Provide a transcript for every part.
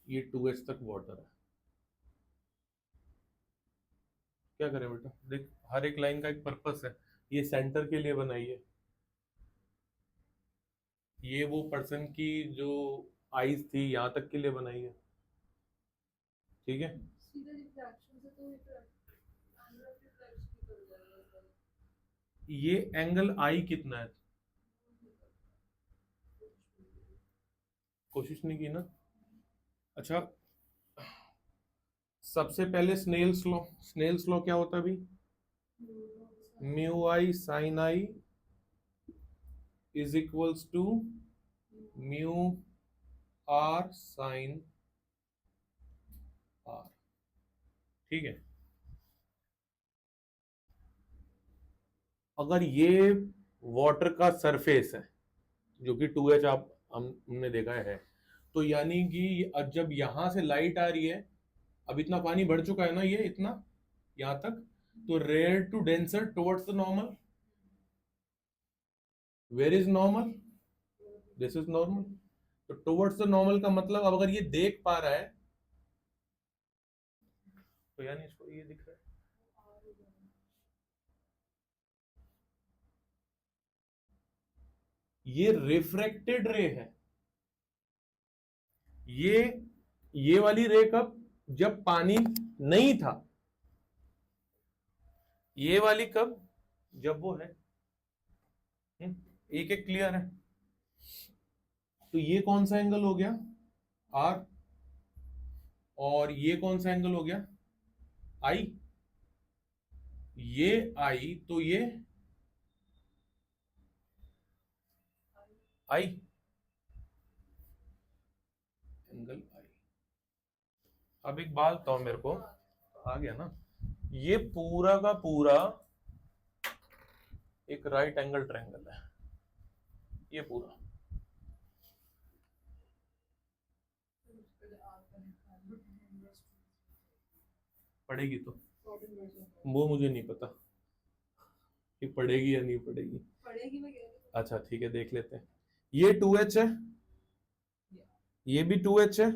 ये 2h तक border है। क्या करें बेटा, देख हर एक लाइन का एक पर्पस है। ये सेंटर के लिए बनाई है, ये वो पर्सन की जो आईज थी यहाँ तक के लिए बनाई है। ठीक है, सीधे रिफ्रैक्शन से तो एंगल ऑफ रिफ्रैक्शन निकल जाएगा। ये एंगल आई कितना है? कोशिश नहीं की ना। अच्छा, सबसे पहले स्नेल्स लॉ, स्नेल्स लॉ क्या होता है अभी? Mu I sine I is equals to mu R sine R. ठीक है, अगर ये वाटर का सरफेस है जो कि 2h आप हमने देखा है, तो यानी कि जब यहां से लाइट आ रही है, अब इतना पानी बढ़ चुका है ना, ये इतना यहां तक, तो rare to denser towards the normal. Where is normal? This is normal. तो टुवर्ड्स द नॉर्मल का मतलब, अब अगर ये देख पा रहा है तो यानी इसको ये दिख रहा है। ये रिफ्रैक्टेड रे है। ये ये वाली रे कब? जब पानी नहीं था। ये वाली कब? जब वो है। एक एक क्लियर है? तो ये कौन सा एंगल हो गया? आर। और ये कौन सा एंगल हो गया? आई। ये आई तो ये आई, एंगल आई। अब एक बात बताओ मेरे को, आ गया ना? ये पूरा का पूरा एक राइट एंगल ट्रायंगल है, ये पूरा। पढ़ेगी तो वो मुझे नहीं पता कि पढ़ेगी या नहीं पढ़ेगी। पढ़ेगी मैं कह रही हूँ। अच्छा ठीक है, देख लेते हैं। ये 2h है, ये भी 2h है।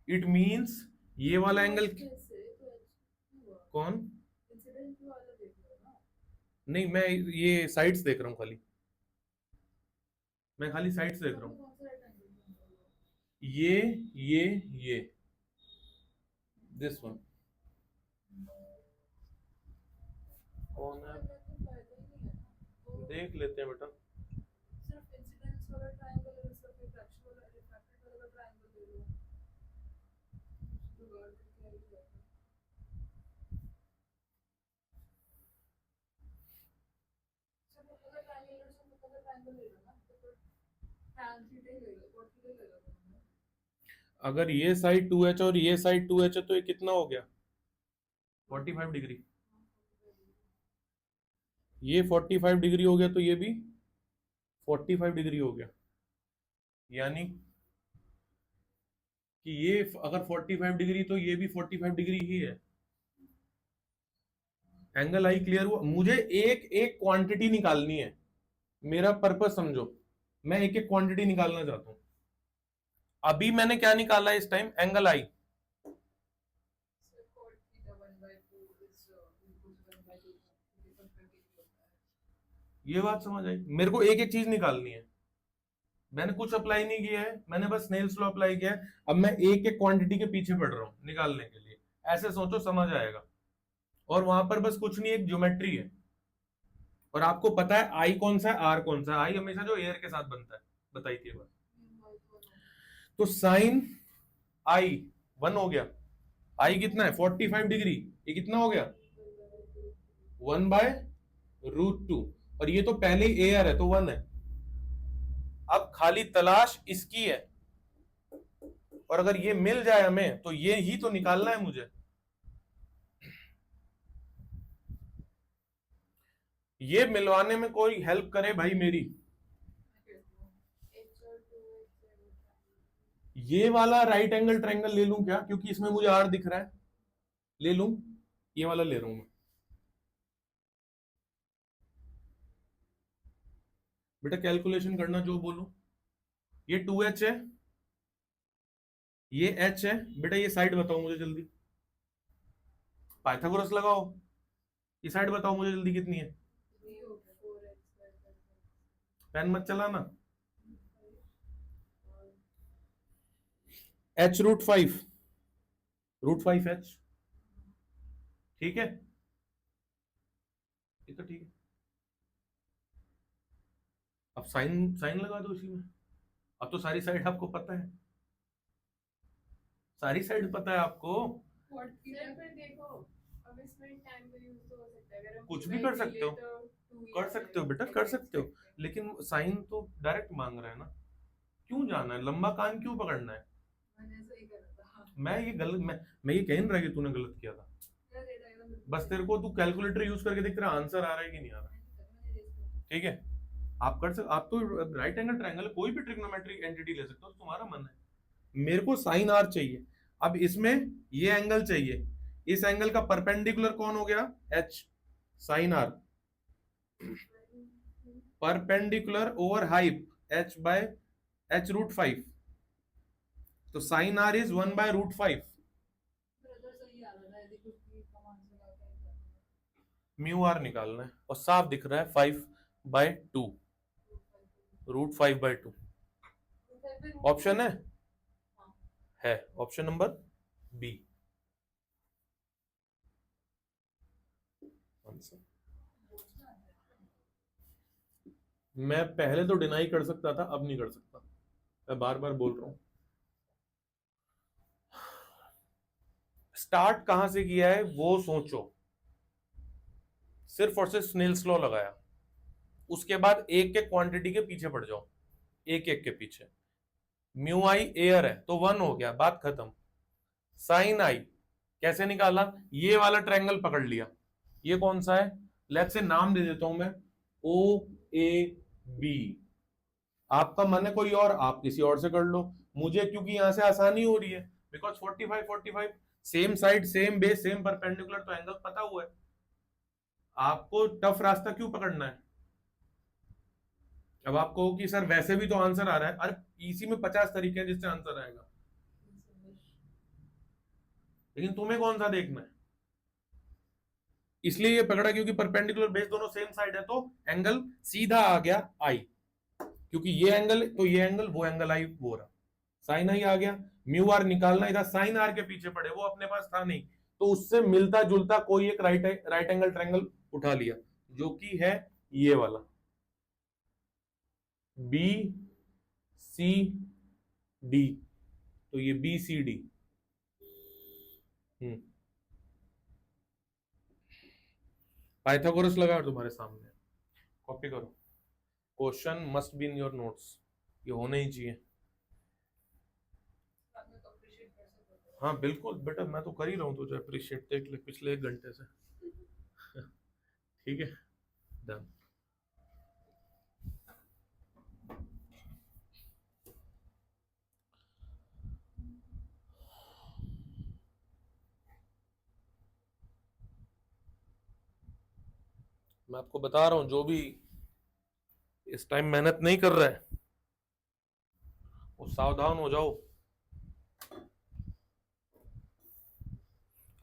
इट मींस ये वाला एंगल कौन? इंसिडेंट वाला देख लो ना। नहीं, मैं ये साइड्स देख रहा हूँ खाली, मैं खाली साइड्स देख रहा हूँ। कौन सा रेक्टेंगल? ये ये ये दिस वन कौन है? देख लेते हैं बेटा। सिर्फ इंसिडेंस वाला ट्रायंगल और सिर्फ रिफ्रैक्शन वाला रिफ्रैक्टेड वाला ट्रायंगल ले लो। जुगाड़ करके आई जाएगा। सिर्फ अगर ट्रायंगल और सिर्फ अगर ट्रायंगल ले लो ना तो फिर tan थीटा ले लो, cot थीटा ले लो तुमने। अगर ये साइड 2h और ये साइड 2h है तो ये कितना हो गया? 45 डिग्री। ये 45 डिग्री हो गया तो ये भी 45 डिग्री हो गया। यानी कि ये अगर 45 डिग्री तो ये भी 45 डिग्री ही है। एंगल आई क्लियर हुआ? मुझे एक एक क्वांटिटी निकालनी है, मेरा पर्पस समझो। मैं एक एक क्वांटिटी निकालना चाहता हूं। अभी मैंने क्या निकाला है इस time? Angle I. So cot theta 1/2 is equal to 1/2 different होता है। ये बात समझ आई? मेरे को एक एक चीज निकालनी है, मैंने कुछ अप्लाई नहीं किया है, मैंने बस स्नेल्स लॉ अप्लाई किया है। अब मैं एक एक क्वांटिटी के पीछे पड़ रहा हूं निकालने के लिए। ऐसे सोचो, समझ आएगा। और वहां पर बस कुछ नहीं, एक ज्योमेट्री है। और आपको पता है आई कौन सा है, आर कौन सा है? आई हमेशा जो एयर के साथ बनता है, बताई थी बात। तो साइन आई 1 हो गया। आई कितना है? 45 डिग्री। ये कितना हो गया? 1/√2। और ये तो पहले ही एयर है तो 1 है। अब खाली तलाश इसकी है, और अगर ये मिल जाए हमें तो ये ही तो निकालना है मुझे। ये मिलवाने में कोई हेल्प करे भाई मेरी। ये वाला राइट एंगल ट्रायंगल ले लूं क्या? क्योंकि इसमें मुझे आर दिख रहा है, ले लूं? ये वाला ले रहा हूं मैं। बेटा कैलकुलेशन करना जो बोलूं। ये 2h है, ये h है। बेटा ये साइड बताओ मुझे जल्दी, पाइथागोरस लगाओ। ये साइड बताओ मुझे जल्दी कितनी है। 3 हो गया 4x पेन मत चलाना। और h √5 h, ठीक है, ये तो ठीक है। अब साइन साइन लगा दो इसी में। अब तो सारी साइड आपको पता है, सारी साइड पता है आपको। व्हाट इधर पर देखो, अब इसमें टाइम का यूज तो हो सकता है, अगर हम कुछ भी पूरा कर ही सकते ले हो, तो 2 कर सकते हो बेटा, कर सकते हो, लेकिन साइन तो डायरेक्ट मांग रहा है ना, क्यों जाना है, लंबा कान क्यों पकड़ना है। मैंने सही करा था। मैं ये गलत, मैं ये कह नहीं रहा कि तूने गलत किया था, मेरा डेटा एकदम बस तेरे को तू कैलकुलेटर यूज करके देख तेरा आंसर आ रहा है कि नहीं आ रहा है, ठीक है। आप कर सकते, आप तो राइट एंगल ट्रायंगल कोई भी ट्रिग्नोमेट्रिक एंटिटी ले सकते हो, तुम्हारा मन है। मेरे को साइन आर चाहिए। अब इसमें ये एंगल चाहिए, इस एंगल का परपेंडिकुलर कौन हो गया, H, sine R perpendicular over hyp h by h√5, तो साइन आर इज 1/√5। ब्रदर सही आ रहा है, देखो कि कमांड से लगा म्यू आर निकालना है और साफ दिख रहा है 5/2, √5/2 ऑप्शन है ऑप्शन नंबर बी आंसर। मैं पहले तो डिनाई कर सकता था, अब नहीं कर सकता, मैं बार बार बोल रहा हूं। स्टार्ट कहां से किया है वो सोचो, सिर्फ और सिर्फ स्नेल्स लॉ लगाया, उसके बाद एक के क्वांटिटी के पीछे पड़ जाओ, एक एक के पीछे। म्यू आई एयर है तो 1 हो गया, बात खत्म। साइन आई कैसे निकाला, ये वाला ट्रायंगल पकड़ लिया, ये कौन सा है, लेट्स से नाम दे देता हूं मैं, ओ ए बी। आपका मन है कोई और, आप किसी और से कर लो, मुझे क्योंकि यहां से आसानी हो रही है, because 45 same side same base same perpendicular, तो एंगल पता हुआ है। आपको टफ रास्ता क्यों पकड़ना है। अब आप कहो कि सर वैसे भी तो आंसर आ रहा है, अरे इसी में 50 तरीके हैं जिससे आंसर आएगा, लेकिन तुम्हें कौन सा देखना है। इसलिए ये पकड़ा क्योंकि परपेंडिकुलर बेस दोनों सेम साइड है, तो एंगल सीधा आ गया आई, क्योंकि ये एंगल तो ये एंगल, वो एंगल आई वो रहा, साइन आई आ गया। म्यू आर निकालना ही था, साइन आर के पीछे पड़े, वो अपने पास था नहीं, तो उससे मिलता जुलता कोई एक राइट एंगल ट्रायंगल उठा लिया, जो कि है ये वाला बी सी डी, तो ये बी सी डी। पाइथागोरस लगा तुम्हारे सामने, कॉपी करो, question must be in your notes, ये होने ही चाहिए। हाँ बिल्कुल बेटा, मैं तो कर ही रहा हूँ तुझे अप्रिशिएट, देख ले पिछले 1 घंटे से। ठीक है, डन। मैं आपको बता रहा हूं, जो भी इस टाइम मेहनत नहीं कर रहा है वो सावधान हो जाओ।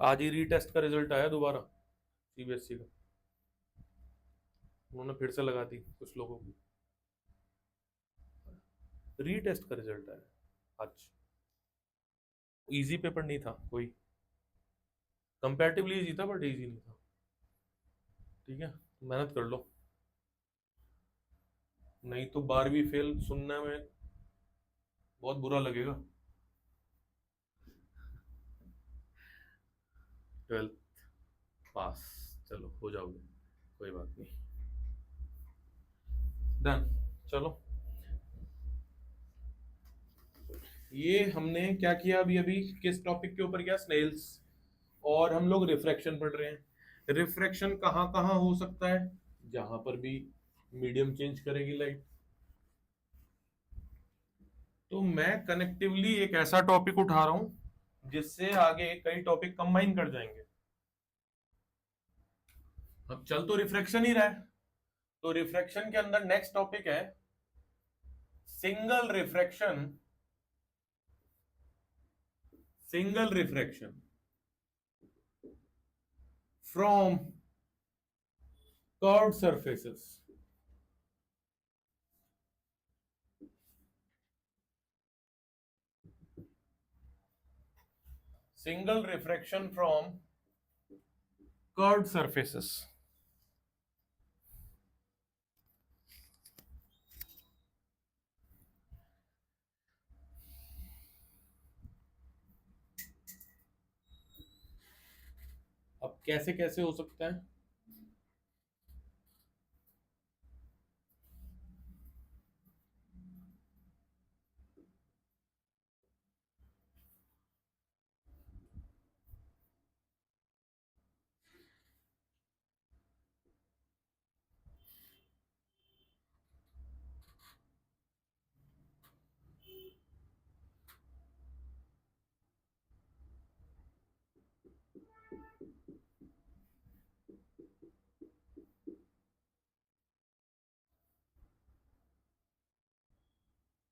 आज ही रीटेस्ट का रिजल्ट आया दोबारा सीबीएसई का, उन्होंने फिर से लगा दी कुछ लोगों की, रीटेस्ट का रिजल्ट आया आज। इजी पेपर नहीं था कोई, कंपैरेटिवली इजी था बट इजी नहीं था, ठीक है, मेहनत कर लो, नहीं तो 12वीं फेल सुनने में बहुत बुरा लगेगा। 12th पास, चलो हो जाओगे, कोई बात नहीं, डन। चलो ये हमने क्या किया, अभी अभी किस टॉपिक के ऊपर किया, स्नेल्स, और हम लोग रिफ्रैक्शन पढ़ रहे हैं। रिफ्रैक्शन कहां कहां हो सकता है, जहां पर भी मीडियम चेंज करेगी लाइट। तो मैं कनेक्टिवली एक ऐसा टॉपिक उठा रहा हूं जिससे आगे कई टॉपिक कंबाइन कर जाएंगे। अब चल तो रिफ्रैक्शन ही रहा है, तो रिफ्रैक्शन के अंदर नेक्स्ट टॉपिक है single refraction from curved surfaces. Single refraction from curved surfaces. अब कैसे कैसे हो सकता है?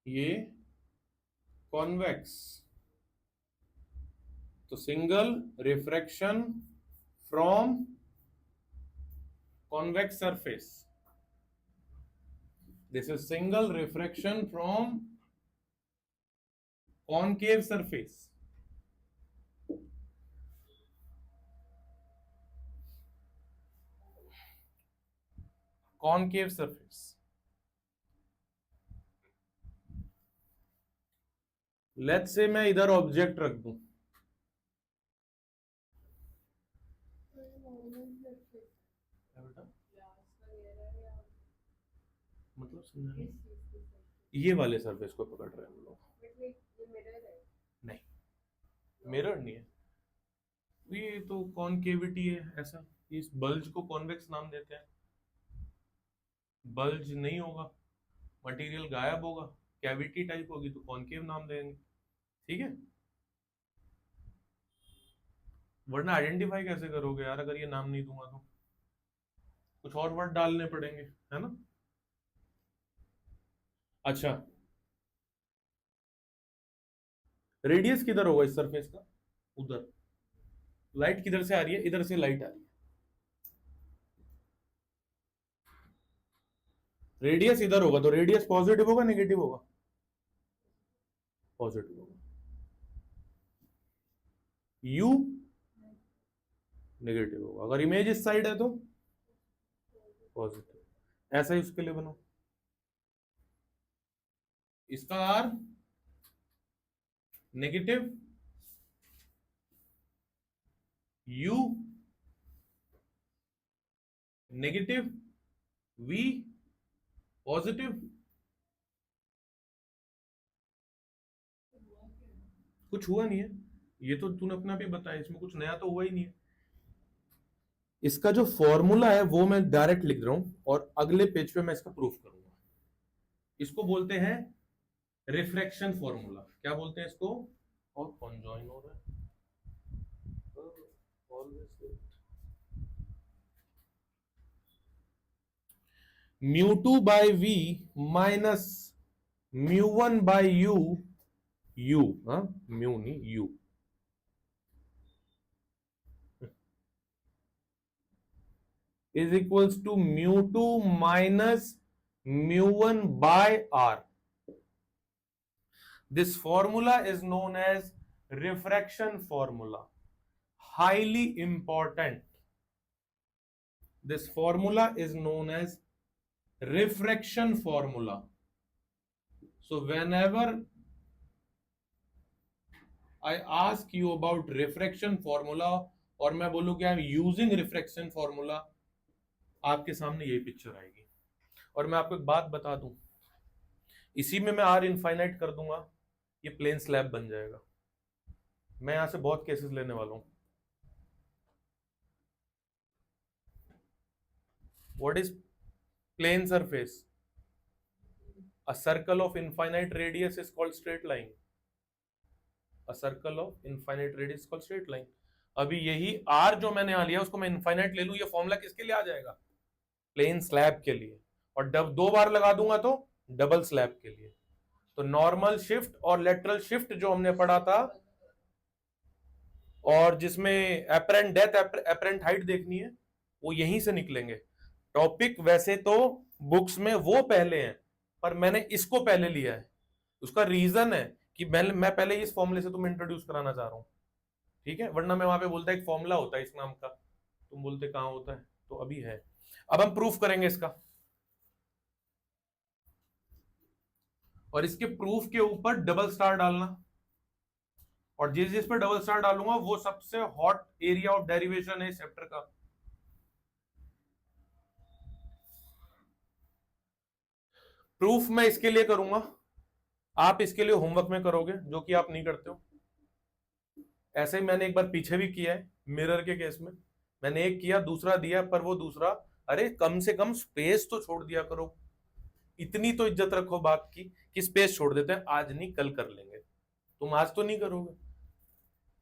ये कॉन्वेक्स, तो single refraction from convex surface, this is single refraction from concave surface. Concave surface. Let's say मैं इधर ऑब्जेक्ट रख दूं, मतलब समझा? ये वाले सरफेस को पकड़ रहे हैं हम लोग. नहीं, मिरर नहीं है, ये तो कॉनकेविटी है ऐसा. इस बल्ज को कॉन्वेक्स नाम देते हैं. बल्ज नहीं होगा, मटेरियल गायब होगा, कैविटी टाइप होगी तो कॉनकेव नाम देंगे. ठीक है, वरना आइडेंटिफाई कैसे करोगे यार अगर ये नाम नहीं दूंगा तो? कुछ और वर्ड डालने पड़ेंगे, है ना? अच्छा, रेडियस किधर होगा इस सरफेस का? उधर. लाइट किधर से आ रही है? इधर से लाइट आ रही है. रेडियस इधर होगा तो रेडियस पॉजिटिव होगा नेगेटिव होगा? पॉजिटिव होगा. यू नेगेटिव होगा. अगर इमेज इस साइड है तो पॉजिटिव. ऐसा ही उसके लिए बनो. इसका R negative, U negative, V positive. कुछ हुआ नहीं है, ये तो तूने अपना भी बताया, इसमें कुछ नया तो हुआ ही नहीं है. इसका जो फॉर्मूला है वो मैं डायरेक्ट लिख रहा हूं और अगले पेज पे मैं इसका प्रूफ करूंगा. इसको बोलते हैं रिफ्रैक्शन फॉर्मूला. क्या बोलते हैं इसको? और कौन ज्वाइन हो रहा है? μ2 by v minus μ1 by u, u हाँ म्यू नहीं u, is equals to μ2 minus μ1 by r. This formula is known as refraction formula. Highly important. This formula is known as refraction formula. So whenever I ask you about refraction formula और मैं बोलूं कि I'm using refraction formula, आपके सामने यही picture आएगी. और मैं आपको एक बात बता दूं, इसी में मैं आर इनफाइनाइट कर दूंगा, ये प्लेन स्लैब बन जाएगा. मैं यहां से बहुत केसेस लेने वाला हूं. What is plane surface? A circle of infinite radius is called straight line. A circle of infinite radius is called straight line. अभी यही r जो मैंने यहां लिया उसको मैं इनफाइनाइट ले लूं, ये फॉर्मूला किसके लिए आ जाएगा? प्लेन स्लैब के लिए. और दो बार लगा दूंगा तो डबल स्लैब के लिए. तो नॉर्मल शिफ्ट और लेटरल शिफ्ट जो हमने पढ़ा था, और जिसमें एपरेंट डेथ एपरेंट हाइट देखनी है, वो यहीं से निकलेंगे। टॉपिक वैसे तो बुक्स में वो पहले हैं, पर मैंने इसको पहले लिया है। उसका रीजन है कि मैं पहले इस फॉर्मूले से तुम्हें इंट्रोड्यूस कराना चाह रहा हूं, ठीक है? वरना मैं वहां पे बोलता एक फॉर्मूला होता है इस नाम का, तुम बोलते कहां होता है, तो अभी है। अब हम प्रूफ करेंगे इसका, और इसके प्रूफ के ऊपर डबल स्टार डालना, और जिस जिस पर डबल स्टार डालूंगा वो सबसे हॉट एरिया ऑफ डेरिवेशन है इस चैप्टर का। प्रूफ मैं इसके लिए करूंगा, आप इसके लिए होमवर्क में करोगे, जो कि आप नहीं करते हो। ऐसे ही मैंने एक बार पीछे भी किया है, मिरर के केस में मैंने एक किया, दूसरा दिया, पर वो दूसरा, अरे कम से कम स्पेस तो छोड़ दिया करो, इतनी तो इज्जत रखो बात की कि स्पेस छोड़ देते हैं, आज नहीं कल कर लेंगे। तुम आज तो नहीं करोगे,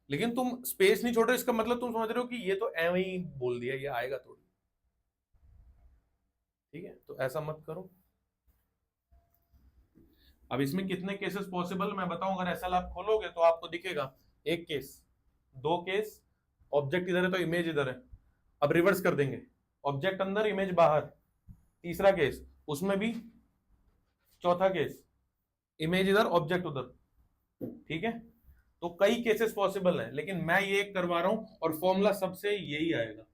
लेकिन तुम स्पेस नहीं छोड़ रहे, इसका मतलब तुम समझ रहे हो कि ये तो एवं ही बोल दिया, ये आएगा थोड़ी, ठीक है? तो ऐसा मत करो। अब इसमें कितने केसेस पॉसिबल मैं बताऊं, अगर एसएल आप खोलोगे तो आपको दिखेगा एक केस, दो केस, ऑब्जेक्ट इधर है तो इमेज इधर है। अब रिवर्स कर देंगे, ऑब्जेक्ट अंदर इमेज बाहर, तीसरा केस, उसमें भी, चौथा केस, इमेज इधर ऑब्जेक्ट उधर, ठीक है? तो कई केसेस पॉसिबल हैं, लेकिन मैं ये एक करवा रहा हूं और फॉर्मूला सबसे यही आएगा।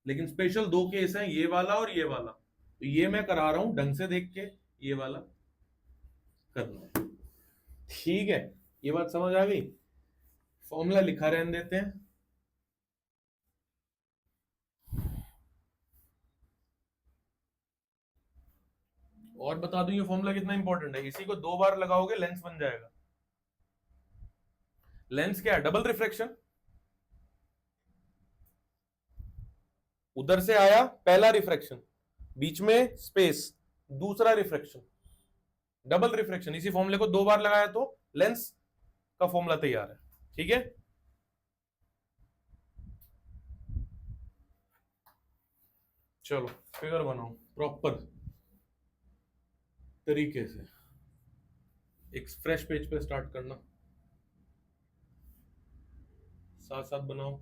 लेकिन स्पेशल दो केस हैं, ये वाला और ये वाला, तो ये मैं करा रहा हूं ढंग से देख के, ये वाला करना, ठीक है? ये बात समझ आ गई? फॉर्मूला लिखा रहने देते हैं। और बता दूं ये फॉर्मूला कितना इंपॉर्टेंट है, इसी को दो बार लगाओगे लेंस बन जाएगा। लेंस क्या है? Double refraction. उधर से आया पहला रिफ्रैक्शन, बीच में स्पेस, दूसरा रिफ्रैक्शन, डबल रिफ्रैक्शन। इसी फॉर्मूले को दो बार लगाया तो लेंस का फॉर्मूला तैयार है, ठीक है? चलो फिगर बनाओ प्रॉपर तरीके से, एक फ्रेश पेज पे स्टार्ट करना, साथ साथ बनाओ।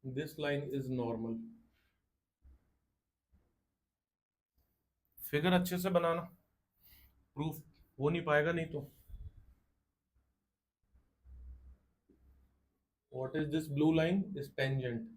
This line is normal. Figure अच्छे से बनाना, प्रूफ हो नहीं पाएगा नहीं तो। What is this blue line? Is tangent.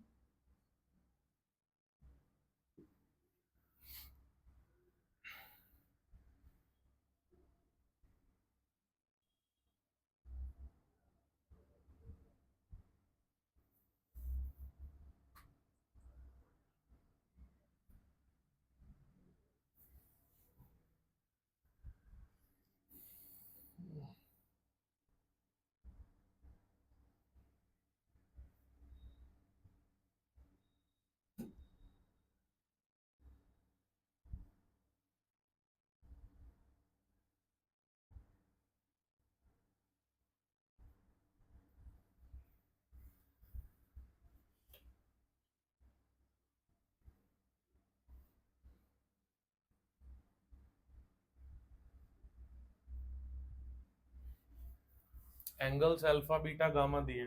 Angles alpha beta gamma दिए,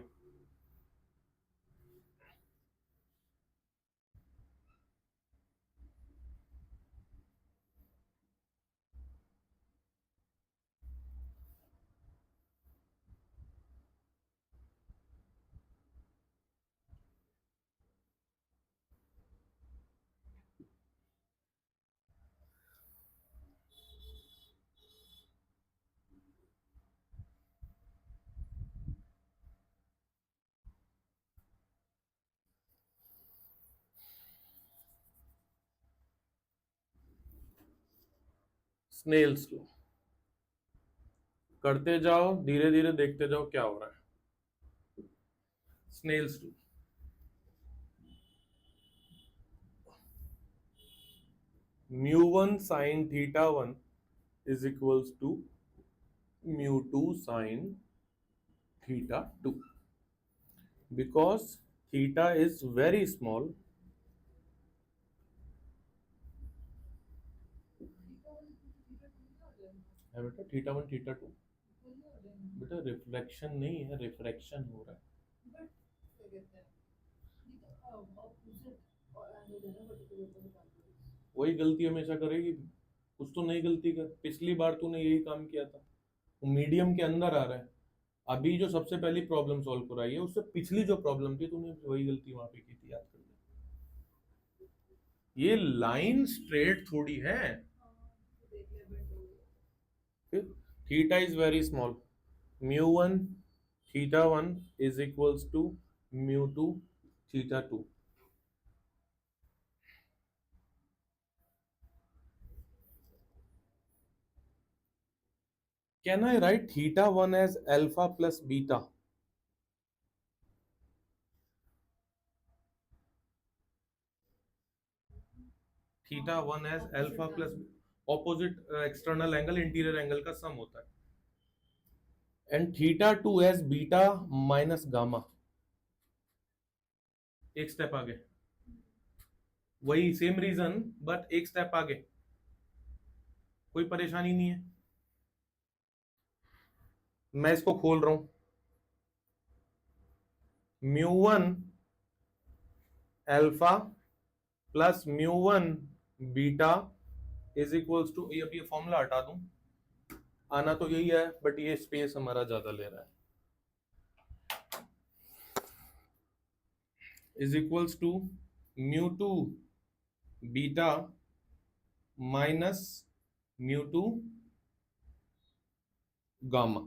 स्नेल्स लॉ करते जाओ, धीरे धीरे देखते जाओ क्या हो रहा है। Snell's law, mu1 sin theta 1 is equals to mu2 sin theta 2, because theta is very small. है बेटा थीटा 1 थीटा 2, बेटा रिफ्लेक्शन नहीं है, रिफ्रैक्शन हो रहा है। वही गलती हमेशा करेगी, कुछ तो नई गलती कर। पिछली बार तूने यही काम किया था, मीडियम के अंदर आ रहा है। अभी जो सबसे पहली प्रॉब्लम सॉल्व कराई है, उससे पिछली जो प्रॉब्लम थी तूने वही गलती वहां पे की थी, याद कर ले। ये लाइन स्ट्रेट थोड़ी है। Theta is very small, mu1 theta 1 is equals to mu2 theta 2. Can I write theta 1 as alpha plus beta? Theta 1 as alpha plus opposite external angle interior angle का सम होता है, and theta 2 as beta minus gamma। एक step आगे, वही same reason but एक step आगे, कोई परेशानी नहीं है। मैं इसको खोल रहा हूं, mu1 alpha plus mu1 beta is equals to, अब ये फॉर्मूला हटा दूं, आना तो यही है बट ये स्पेस हमारा ज्यादा ले रहा है, is equals to mu2 beta minus mu2 gamma.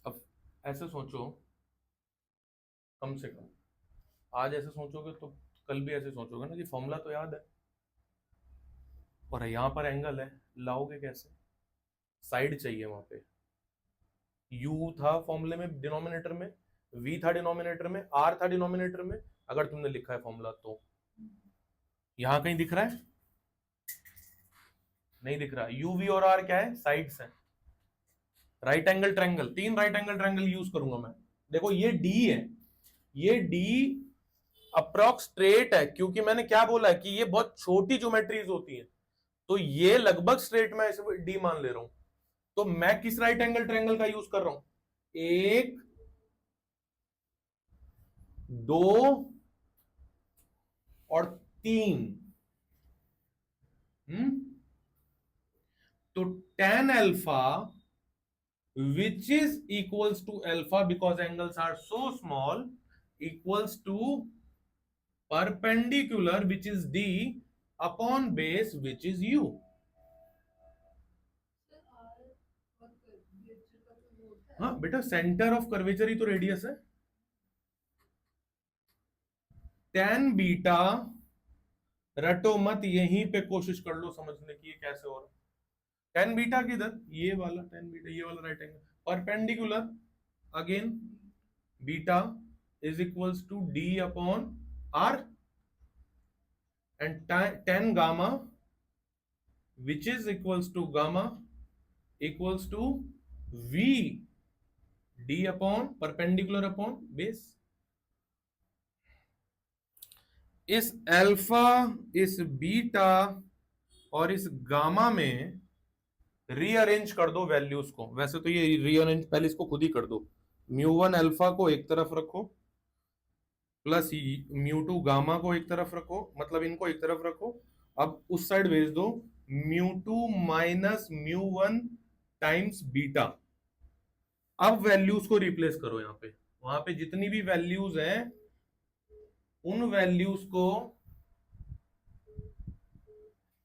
अब ऐसे सोचो, कम से कम आज ऐसे सोचोगे तो कल भी ऐसे सोचोगे ना कि फॉर्मूला तो याद है, और यहाँ पर एंगल है, लाओगे कैसे? साइड चाहिए वहां पे। u था फॉर्मूले में डिनोमिनेटर में, v था डिनोमिनेटर में, r था डिनोमिनेटर में, अगर तुमने लिखा है फॉर्मूला तो यहां कहीं दिख रहा है? नहीं दिख रहा। u v और r क्या है? साइड्स है। Right angle triangle, 3 right angle triangle use करूंगा मैं। देखो ये d है, ये d अप्रॉक्स स्ट्रेट है, क्योंकि मैंने क्या बोला है कि ये बहुत छोटी ज्योमेट्रीज होती है, तो ये लगभग स्ट्रेट में ऐसे डी मान ले रहा हूं। तो मैं किस राइट एंगल ट्रायंगल का यूज कर रहा हूं? 1 2 और 3। तो tan alpha which is equals to alpha because angles are so small equals to perpendicular which is d upon base which is u। हाँ बेटा, सेंटर ऑफ कर्वेचर ही तो रेडियस है। tan बीटा रटो मत, यहीं पे कोशिश कर लो समझने की ये कैसे हो रहा है। tan बीटा किधर? ये वाला tan बीटा, ये वाला right angle perpendicular, again beta is equals to d upon r, and tan gamma which is equals to gamma equals to v d upon perpendicular upon base। इस alpha, इस beta और इस gamma में rearrange कर दो values को। वैसे तो ये रीअरेंज, पहले इसको खुद ही कर दो। mu1 अल्फा को एक तरफ रखो, प्लस mu2 गामा को एक तरफ रखो, मतलब इनको एक तरफ रखो। अब उस साइड भेज दो mu2 minus mu1 times beta. अब वैल्यूज को रिप्लेस करो यहाँ पे, वहां पे जितनी भी वैल्यूज हैं उन वैल्यूज को,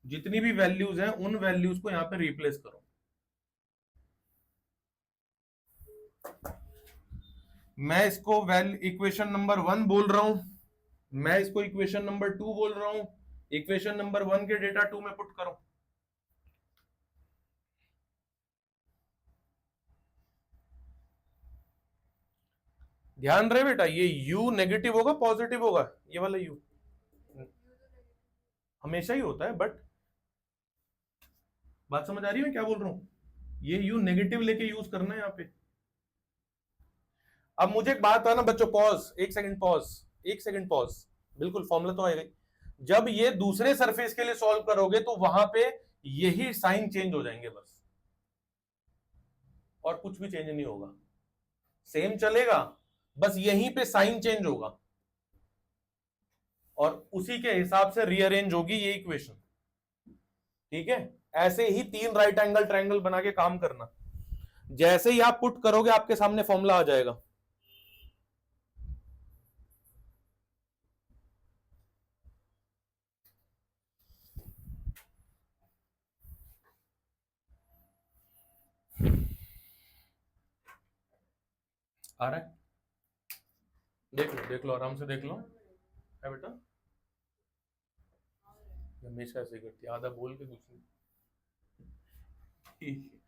जितनी भी वैल्यूज हैं उन वैल्यूज को यहाँ पे रिप्लेस करो। मैं इसको इक्वेशन नंबर 1 बोल रहा हूं, मैं इसको इक्वेशन नंबर 2 बोल रहा हूं, इक्वेशन नंबर 1 के डेटा 2 में पुट करो। ध्यान रहे बेटा, ये u नेगेटिव होगा पॉजिटिव होगा, ये वाला u हमेशा ही होता है, बट बात समझ आ रही है मैं क्या बोल रहा हूं? ये u नेगेटिव लेके यूज करना है यहां पे। अब मुझे एक बात है ना बच्चों, पॉज, एक सेकंड पॉज, एक सेकंड पॉज, बिल्कुल फॉर्मूला तो आएगा ही। जब ये दूसरे सरफेस के लिए सॉल्व करोगे तो वहां पे यही साइन चेंज हो जाएंगे बस, और कुछ भी चेंज नहीं होगा, सेम चलेगा, बस यहीं पे साइन चेंज होगा और उसी के हिसाब से रीअरेंज होगी ये इक्वेशन। ठीक है, ऐसे ही 3 राइट एंगल ट्रायंगल बना के काम करना। जैसे ही आप पुट करोगे आपके सामने फॉर्मूला आ जाएगा। आ रहा है, देख लो आराम से देख लो। है बेटा, हमेशा ऐसे करती है, आधा बोल के कुछ नहीं। ठीक है,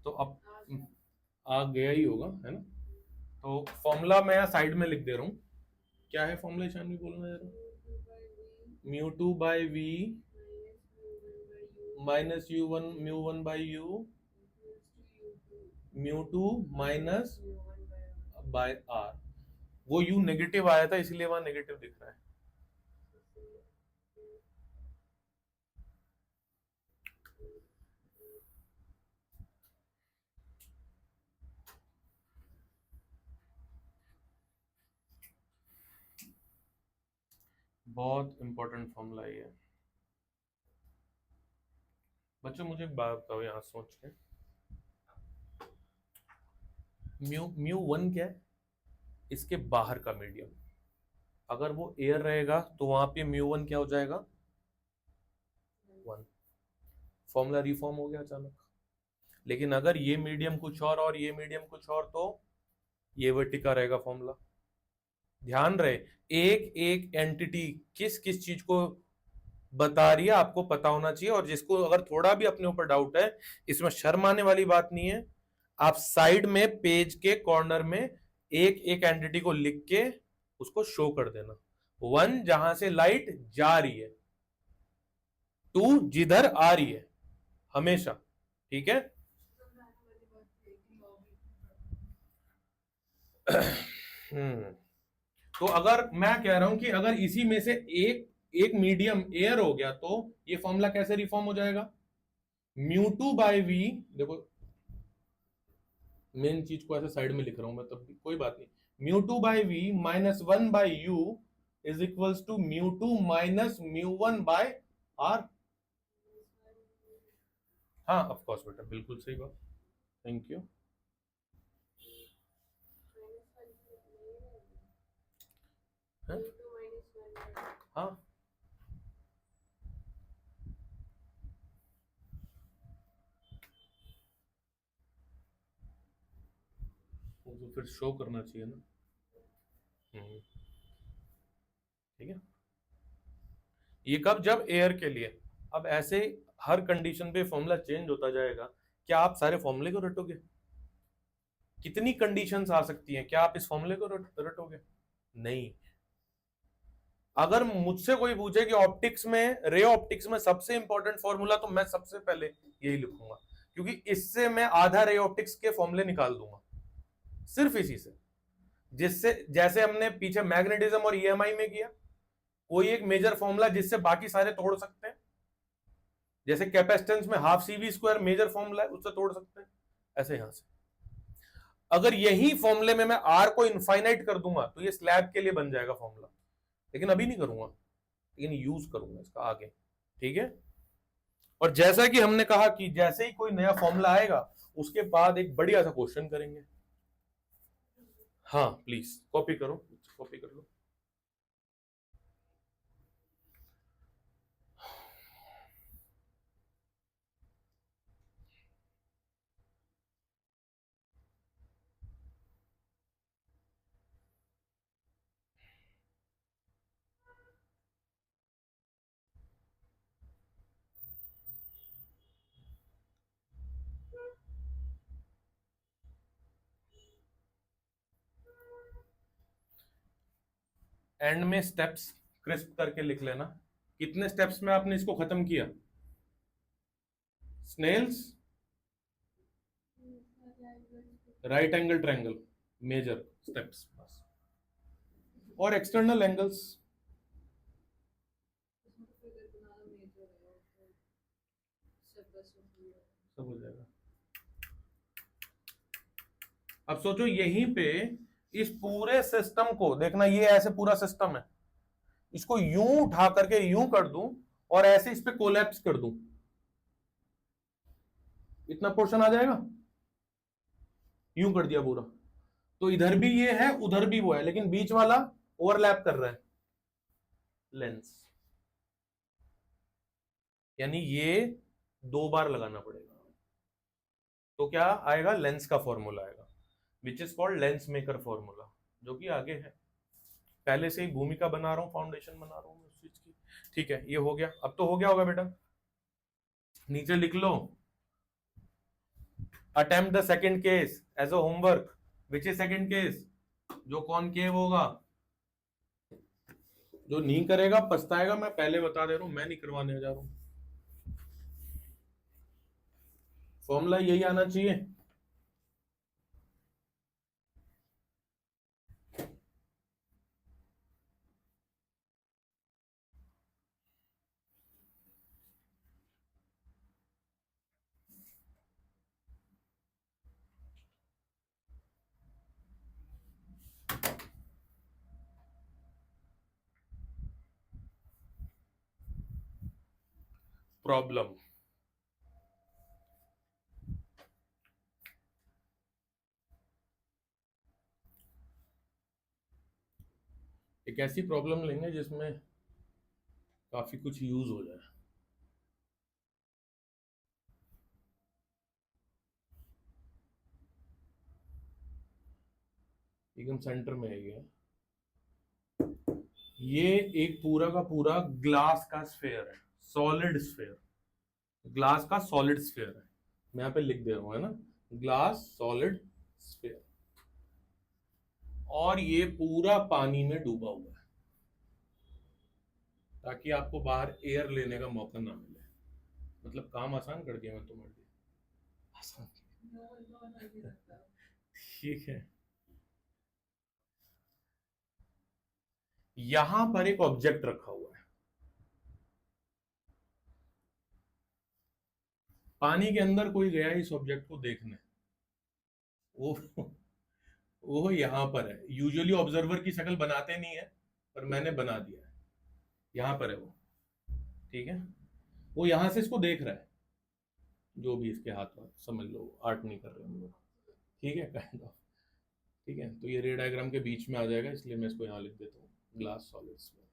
तो अब आ गया ही होगा, है ना? तो फॉर्मूला मैं यहाँ साइड में लिख दे रहा हूँ। क्या है फॉर्मूला ईशान भी बोलना है? Mu two by V minus mu one by U mu two minus by R. वो यू नेगेटिव आया था इसलिए वहां नेगेटिव दिख रहा है। बहुत इंपॉर्टेंट फॉर्मूला ये है बच्चों। मुझे एक बात बताओ यहां सोच के, म्यू वन क्या है? इसके बाहर का मीडियम। अगर वो एयर रहेगा तो वहां पे म्यू वन क्या हो जाएगा? 1। फॉर्मूला रिफॉर्म हो गया अचानक। लेकिन अगर ये मीडियम कुछ और ये मीडियम कुछ और, तो ये वर्टिका रहेगा फॉर्मूला। ध्यान रहे, एक एक एंटिटी किस किस चीज को बता रही है आपको पता होना चाहिए। और जिसको अगर थोड़ा भी अपने ऊपर डाउट है, इसमें शर्म आने वाली बात नहीं है। आप साइड में पेज के कॉर्नर में एक एक एंटिटी को लिख के उसको शो कर देना। 1 जहां से लाइट जा रही है, 2 जिधर आ रही है, हमेशा। ठीक है। तो अगर मैं कह रहा हूं कि अगर इसी में से एक एक मीडियम एयर हो गया तो ये फॉर्मूला कैसे रिफॉर्म हो जाएगा? म्यू टू बाई वी, देखो मेन चीज को ऐसे साइड में लिख रहा हूं मैं, तब भी कोई बात नहीं। Mu two by V minus 1 by U is equals to mu two minus mu 1 by R. हाँ ऑफ कोर्स बेटा, बिल्कुल सही बात, थैंक यू। हाँ वो तो फिर शो करना चाहिए ना। ठीक है, ये कब? जब एयर के लिए। अब ऐसे हर कंडीशन पे फॉर्मूला चेंज होता जाएगा। क्या आप सारे फॉर्मूले को रटोगे? कितनी कंडीशंस आ सकती हैं, क्या आप इस फॉर्मूले को रटोगे? नहीं। अगर मुझसे कोई पूछे कि ऑप्टिक्स में, रे ऑप्टिक्स में सबसे इंपॉर्टेंट फॉर्मूला, तो मैं सबसे पहले यही लिखूंगा, क्योंकि इससे मैं आधा रे ऑप्टिक्स के फॉर्मूले निकाल दूंगा, सिर्फ इसी से। जिससे, जैसे हमने पीछे मैग्नेटिज्म और ईएमआई में किया, कोई एक मेजर फॉर्मूला जिससे बाकी सारे तोड़ सकते हैं। जैसे कैपेसिटेंस में half CV square major formula है, उससे तोड़ सकते हैं। ऐसे यहां से अगर यही फॉर्मूले में मैं आर को इनफाइनाइट कर दूंगा तो ये स्लैब के लिए बन जाएगा फॉर्मूला। लेकिन अभी नहीं करूंगा, लेकिन यूज करूंगा इसका आगे। ठीक है। और जैसा कि हमने कहा कि जैसे ही कोई नया फॉर्मूला आएगा उसके बाद एक बढ़िया सा क्वेश्चन करेंगे। हाँ प्लीज कॉपी करो, कॉपी कर लो। एंड में स्टेप्स क्रिस्प करके लिख लेना। कितने स्टेप्स में आपने इसको खत्म किया? Snell's right angle triangle major steps बस, और एक्सटर्नल एंगल्स इसमें तो फिगर बनाना मेजर है और तो स्टेप बाय स्टेप भी है। सब हो जाएगा। अब सोचो यहीं पे इस पूरे सिस्टम को देखना, ये ऐसे पूरा सिस्टम है, इसको यूं उठा करके यूं कर दूं और ऐसे इस पे कोलैप्स कर दूं, इतना पोर्शन आ जाएगा। यूं कर दिया पूरा, तो इधर भी ये है उधर भी वो है, लेकिन बीच वाला ओवरलैप कर रहा है, लेंस। यानी ये 2 बार लगाना पड़ेगा, तो क्या आएगा? लेंस का फॉर्मूला आएगा, which is called lens maker formula, जो कि आगे है। पहले से ही भूमिका बना रहा हूं, फाउंडेशन बना रहा हूं उस चीज की। ठीक है, ये हो गया। अब तो हो गया होगा बेटा, नीचे लिख लो, attempt the second case as a homework. Which is second case? जो कॉनकेव होगा। जो नहीं करेगा पछताएगा, मैं पहले बता दे रहा हूं, मैं नहीं करवाने जा रहा हूं। फॉर्मूला यही आना चाहिए। प्रॉब्लम, एक ऐसी प्रॉब्लम लेंगे जिसमें काफी कुछ यूज हो जाए। एकदम सेंटर में है ये एक पूरा का पूरा ग्लास का स्फेयर है, सॉलिड स्फेयर, ग्लास का सॉलिड स्फेयर है। मैं यहाँ पे लिख दे रहा हूं, है ना, ग्लास सॉलिड स्फेयर, और ये पूरा पानी में डूबा हुआ है, ताकि आपको बाहर एयर लेने का मौका ना मिले। मतलब काम आसान कर दिया मैं तुम्हारे लिए, आसान। नो नहीं लगता। ठीक है, यहां पर एक ऑब्जेक्ट रखा हुआ है, पानी के अंदर कोई गया इस ऑब्जेक्ट को देखने, वो वो यहां पर है। यूजुअली ऑब्जर्वर की शक्ल बनाते नहीं है, पर मैंने बना दिया है, यहां पर है वो। ठीक है, वो यहां से इसको देख रहा है, जो भी इसके हाथ में, समझ लो आर्ट नहीं कर रहे हम लोग। ठीक है, काइंड ऑफ। ठीक है, तो ये रे डायग्राम के बीच में आ जाएगा, इसलिए मैं इसको यहां लिख देता हूँ, ग्लास सॉलिड्स में।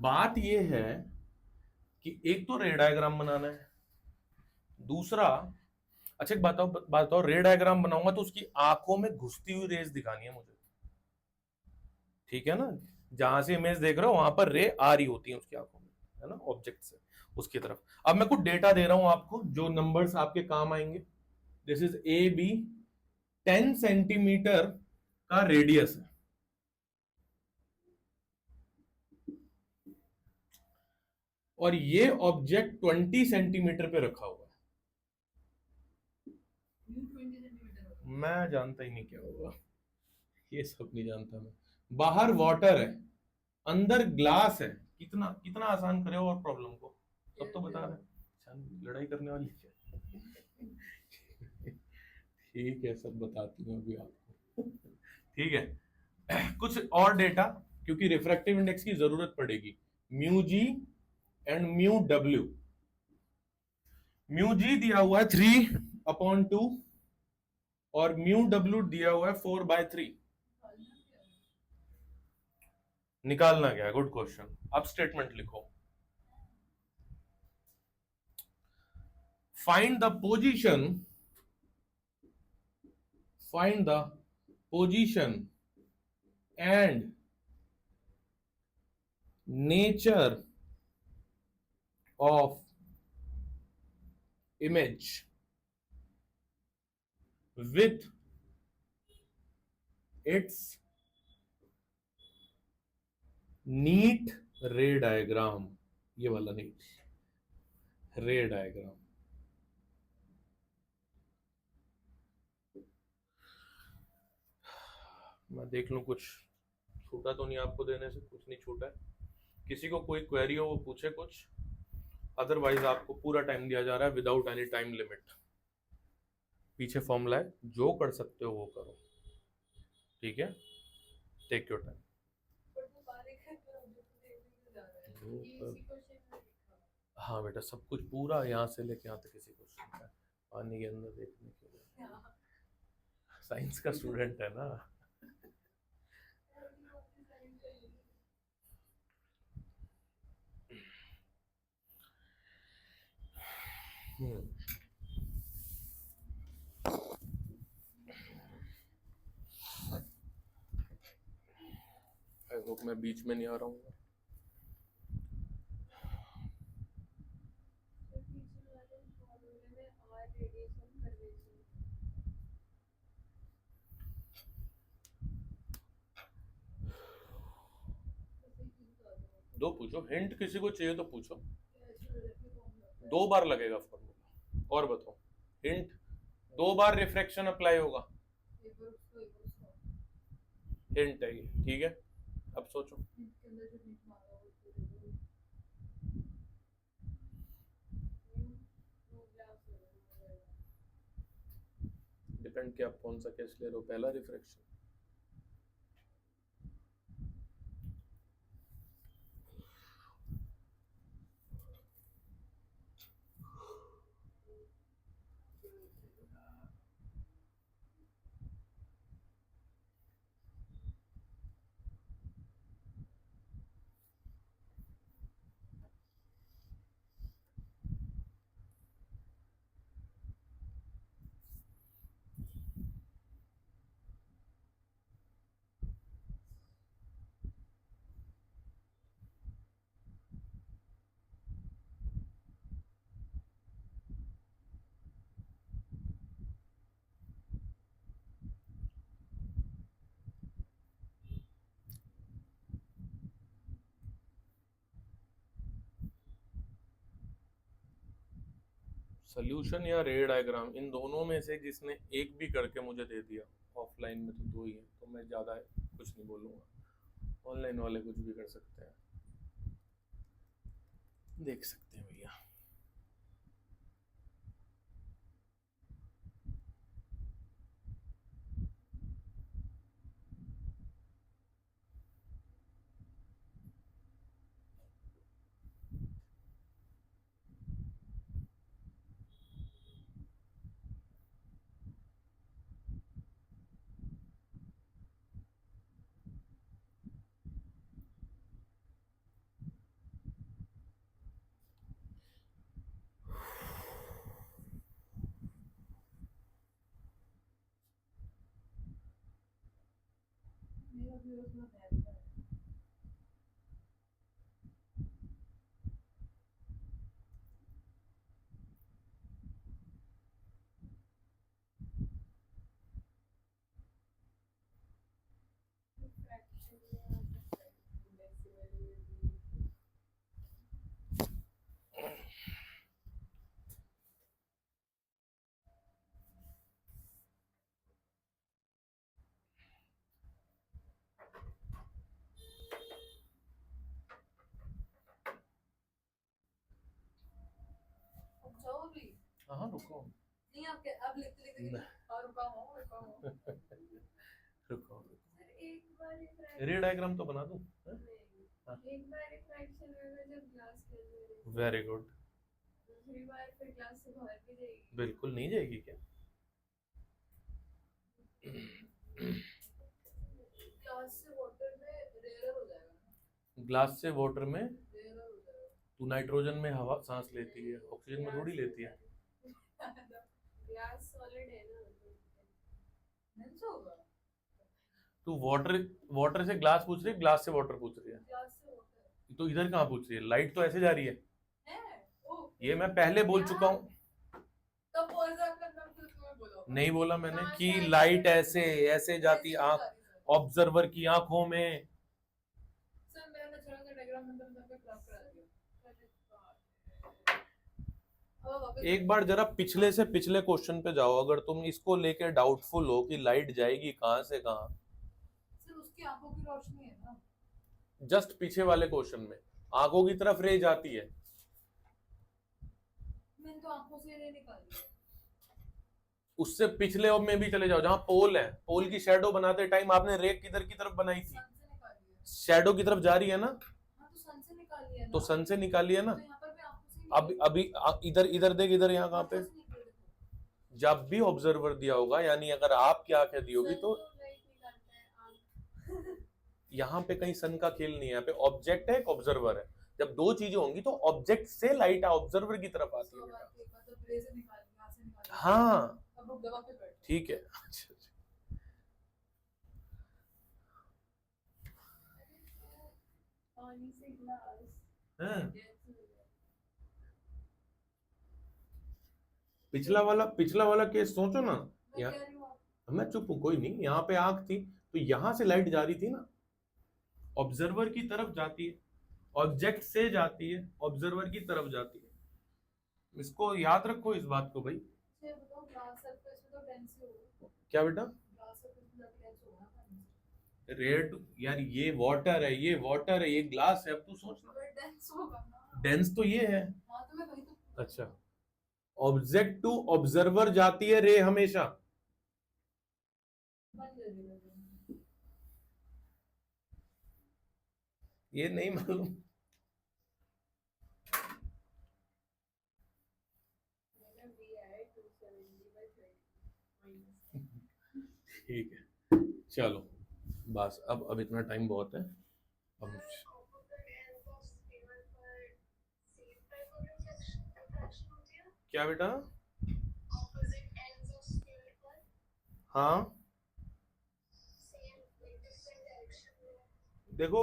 बात ये है कि एक तो रे डायग्राम बनाना है, दूसरा, अच्छा एक बताओ, रे डायग्राम बनाऊंगा तो उसकी आंखों में घुसती हुई रेज दिखानी है मुझे। ठीक है ना, जहां से इमेज देख रहे हो वहां पर रे आ रही होती है उसकी आंखों में, है ना, ऑब्जेक्ट से उसकी तरफ। अब मैं कुछ डेटा दे रहा हूं आपको, जो नंबर्स आपके काम आएंगे। This is A B, 10 centimetre का रेडियस है, और ये ऑब्जेक्ट 20 सेंटीमीटर पे रखा हुआ है। न्यू 20 सेंटीमीटर होगा। मैं जानता ही नहीं क्या होगा, ये सब नहीं जानता मैं। बाहर वाटर है, अंदर ग्लास है। कितना कितना आसान करे और प्रॉब्लम को, सब तो बता रहे हैं। लड़ाई करने वाली क्या? ठीक है, सब बताती हूँ अभी आपको। ठीक है, कुछ और डेटा, क्योंकि रिफ्रैक्टिव इंडेक्स की जरूरत पड़ेगी। Mu G and mu W. Mu G दिया हुआ है 3/2, और म्यू डब्ल्यू दिया हुआ है 4/3। निकालना क्या है? Good question. अब स्टेटमेंट लिखो, find the position, find the position and nature of image with its neat ray diagram, ये वाला नीट रे डायग्राम। मैं देख लूं कुछ छूटा तो नहीं, आपको देने से कुछ नहीं छूटा है। किसी को कोई क्वेरी हो वो पूछे कुछ, अदरवाइज आपको पूरा टाइम दिया जा रहा है विदाउट एनी टाइम लिमिट। पीछे फॉर्मूला है, जो कर सकते हो वो करो, ठीक है, टेक योर टाइम। पर वो बारीक है पर ऑब्जेक्ट देखने जा रहा है ये इसी क्वेश्चन में लिखा है। हाँ बेटा, सब कुछ पूरा यहाँ से लेके यहाँ तक इसी क्वेश्चन का है, पानी के अंदर देखने के लिए। हाँ। साइंस का स्टूडेंट है ना। आई होप मैं बीच में नहीं आ रहा हूँ। दो पूछो, हिंट किसी को चाहिए तो पूछो। 2 बार लगेगा फॉर्मूला। और बताओ, हिंट 2 बार रिफ्रैक्शन अप्लाई होगा, हिंट है ये, ठीक है। अब सोचो, डिपेंड कि आप कौन सा केस ले रहे हो, पहला रिफ्रैक्शन। सोल्यूशन या रे डायग्राम, इन दोनों में से जिसने एक भी करके मुझे दे दिया, ऑफलाइन में तो 2 ही है, तो मैं ज़्यादा कुछ नहीं बोलूँगा। ऑनलाइन वाले कुछ भी कर सकते हैं, देख सकते हैं भैया। हाँ रुको, नहीं आप अब लिखते लिखते और रुका हूँ रुको, सर एक बार रे डायग्राम तो बना दूं? एक बार रिफ्रैक्शन में जब ग्लास खेल रहे थे, वेरी गुड। दूसरी बार फिर ग्लास से बाहर भी जाएगी। बिल्कुल नहीं जाएगी क्या? ग्लास से वाटर में रेयर हो जाएगा, ग्लास से वाटर में रेयर हो जाएगा। तू नाइट्रोजन में हवा सांस लेती है, ऑक्सीजन में थोड़ी लेती है। ग्लास सॉलिड है ना, नहीं होगा। तू वाटर से ग्लास पूछ रही है, ग्लास से वाटर पूछ रही है? ग्लास से वाटर तो इधर कहाँ पूछ रही है? लाइट तो ऐसे जा रही है, ओ ये मैं पहले बोल चुका हूँ। तब पॉज करना फिर तुम्हें बोलो। नहीं बोला मैंने कि लाइट ऐसे ऐसे जाती आंख, ऑब्जर्वर की आंखों में। सर मैंने पैरामीटर तक खराब करा दिया। अब वापस एक बार जरा पिछले से पिछले क्वेश्चन पे जाओ, अगर तुम इसको लेके डाउटफुल हो कि लाइट जाएगी कहां से कहां, सर उसकी आंखों की रोशनी है ना। जस्ट पीछे वाले क्वेश्चन में आंखों की तरफ रे जाती है। मैंने तो आंखों से रे निकाली है। उससे पिछले और में भी चले जाओ, जहां पोल है, पोल की शेडो बनाते टाइम आपने रे किधर की तरफ बनाई थी? सन से निकाली है। शेडो की तरफ जा रही है ना, हाँ तो सन से निकाली है ना। तो सन से निकाली है ना। तो यहाँ पर भी आंखों से ही अब निकाली अभी इधर इधर देख, इधर यहाँ कहाँ पे? आंखों से निकाली तो। जब भी ऑब्जर्वर दिया होगा, यानी अगर आपकी आंखें दी होगी तो लाइट निकालता है आंख। यहाँ पे कहीं सन का खेल नहीं है, यहाँ पे ऑब्जेक्ट है, एक ऑब्जर्वर है। जब दो चीजें होंगी तो ऑब्जेक्ट से लाइट ऑब्जर्वर की तरफ आती है बेटा। मतलब रे से निकाली, यहाँ से निकाली। हाँ अब रुक दबा पे बैठ। ठीक है। अच्छा, पानी से गिलास। हाँ। जैसे हो गया। पिछला वाला केस सोचो ना। मैं यहाँ कह रही हूँ मैं चुप हूँ, कोई नहीं, यहाँ पे आंख थी तो यहाँ से लाइट जा रही थी ना, ऑब्जर्वर की तरफ जाती है, ऑब्जेक्ट से जाती है, ऑब्जर्वर की तरफ जाती है। इसको याद रखो इस बात को भाई। ये बताओ ग्लास सरफेस में तो डेंस ही होगा। क्या बेटा? ग्लास सरफेस में जाके डेंस होगा ना पानी से। रेड यार, ये वाटर है, ये वाटर है, ये ग्लास है, अब तू सोचना। तो डेंस होगा ना। डेंस तो ये है। हाँ तो मैं वही तो। अच्छा, ऑब्जेक्ट टू ऑब्जर्वर जाती है रे हमेशा। बंद कर दिया। ये नहीं मालूम? मैंने भी है 270/30 माइनस। ठीक है, चलो बस अब इतना टाइम बहुत है। अब क्या बेटा? हाँ देखो,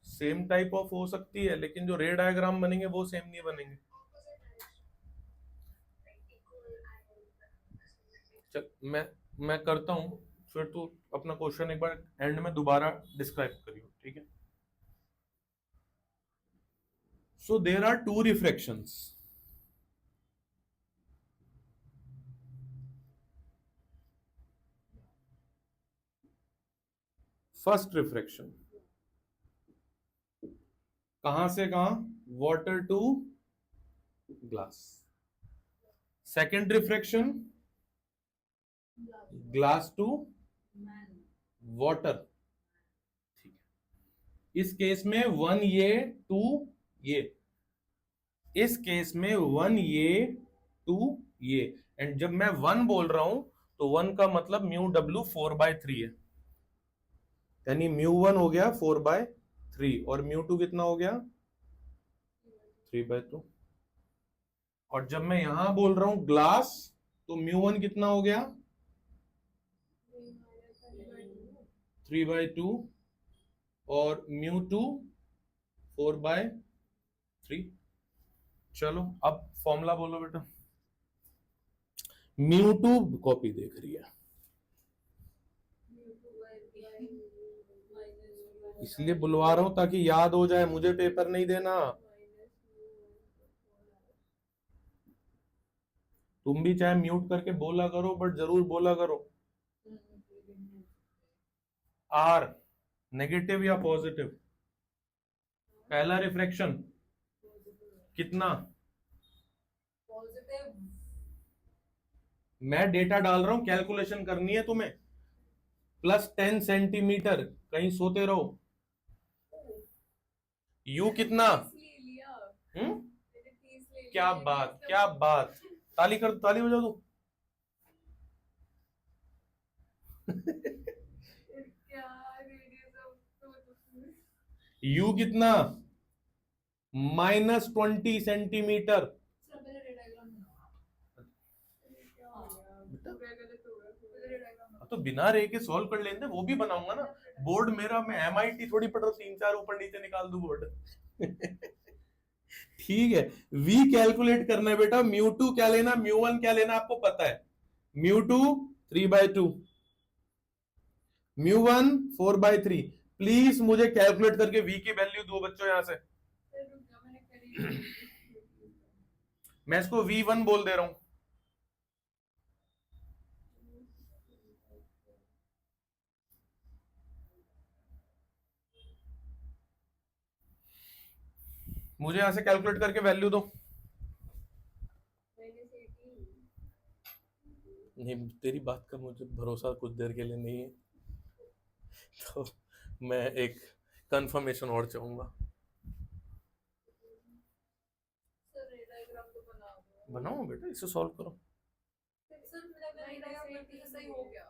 सेम टाइप ऑफ हो सकती है, लेकिन जो रे डायग्राम बनेंगे वो सेम नहीं बनेंगे। चल मैं करता हूँ, फिर तू अपना क्वेश्चन एक बार एंड में दोबारा डिस्क्राइब करियो, ठीक है? So there are two refractions. First refraction कहां से कहां? Water to glass. Second refraction glass to water. ठीक है, इस केस में वन ये टू ये, इस केस में वन ये टू ये। एंड जब मैं वन बोल रहा हूं तो वन का मतलब म्यू डब्ल्यू 4/3 है, यानी म्यू वन हो गया 4/3 और म्यू टू कितना हो गया? 3/2। और जब मैं यहां बोल रहा हूं ग्लास तो म्यू वन कितना हो गया? 3/2 और म्यू टू 4/3। चलो अब फॉर्मूला बोलो बेटा। म्यू टू कॉपी देख रही है इसलिए बुलवा रहा हूं ताकि याद हो जाए, मुझे पेपर नहीं देना। तुम भी चाहे म्यूट करके बोला करो, बट जरूर बोला करो। आर नेगेटिव या पॉजिटिव? पहला रिफ्रैक्शन कितना? पॉजिटिव। मैं डेटा डाल रहा हूं, कैलकुलेशन करनी है तुम्हें। +10 सेंटीमीटर, कहीं सोते रहो। यू कितना? क्या बात, क्या बात, ताली कर, ताली बजा दो। यू कितना? -20 सेंटीमीटर। तो बिना रे के सॉल्व कर लेंगे, वो भी बनाऊंगा ना। बोर्ड मेरा, मैं MIT थोड़ी पढ़ रहा हूँ 3-4 ऊपर नीचे निकाल दूं बोर्ड। ठीक है, v कैलकुलेट करना है बेटा। म्यू टू क्या लेना, म्यू वन क्या लेना, आपको पता है। Mu to 3/2, μ1 4/3। प्लीज मुझे कैलकुलेट करके v की वैल्यू दो बच्चों यहां से। सर रुक जाओ, मैंने करी। मैं इसको v1 बोल दे रहा हूं। मुझे यहां से कैलकुलेट करके वैल्यू दो। नहीं, तेरी बात का मुझे भरोसा कुछ देर के लिए नहीं है, तो मैं एक कंफर्मेशन और चाहूंगा। सर ये डायग्राम तो बना दो। बनाओ बेटा, इसे सॉल्व करो। सर मेरा डायग्राम गलती से सही हो गया,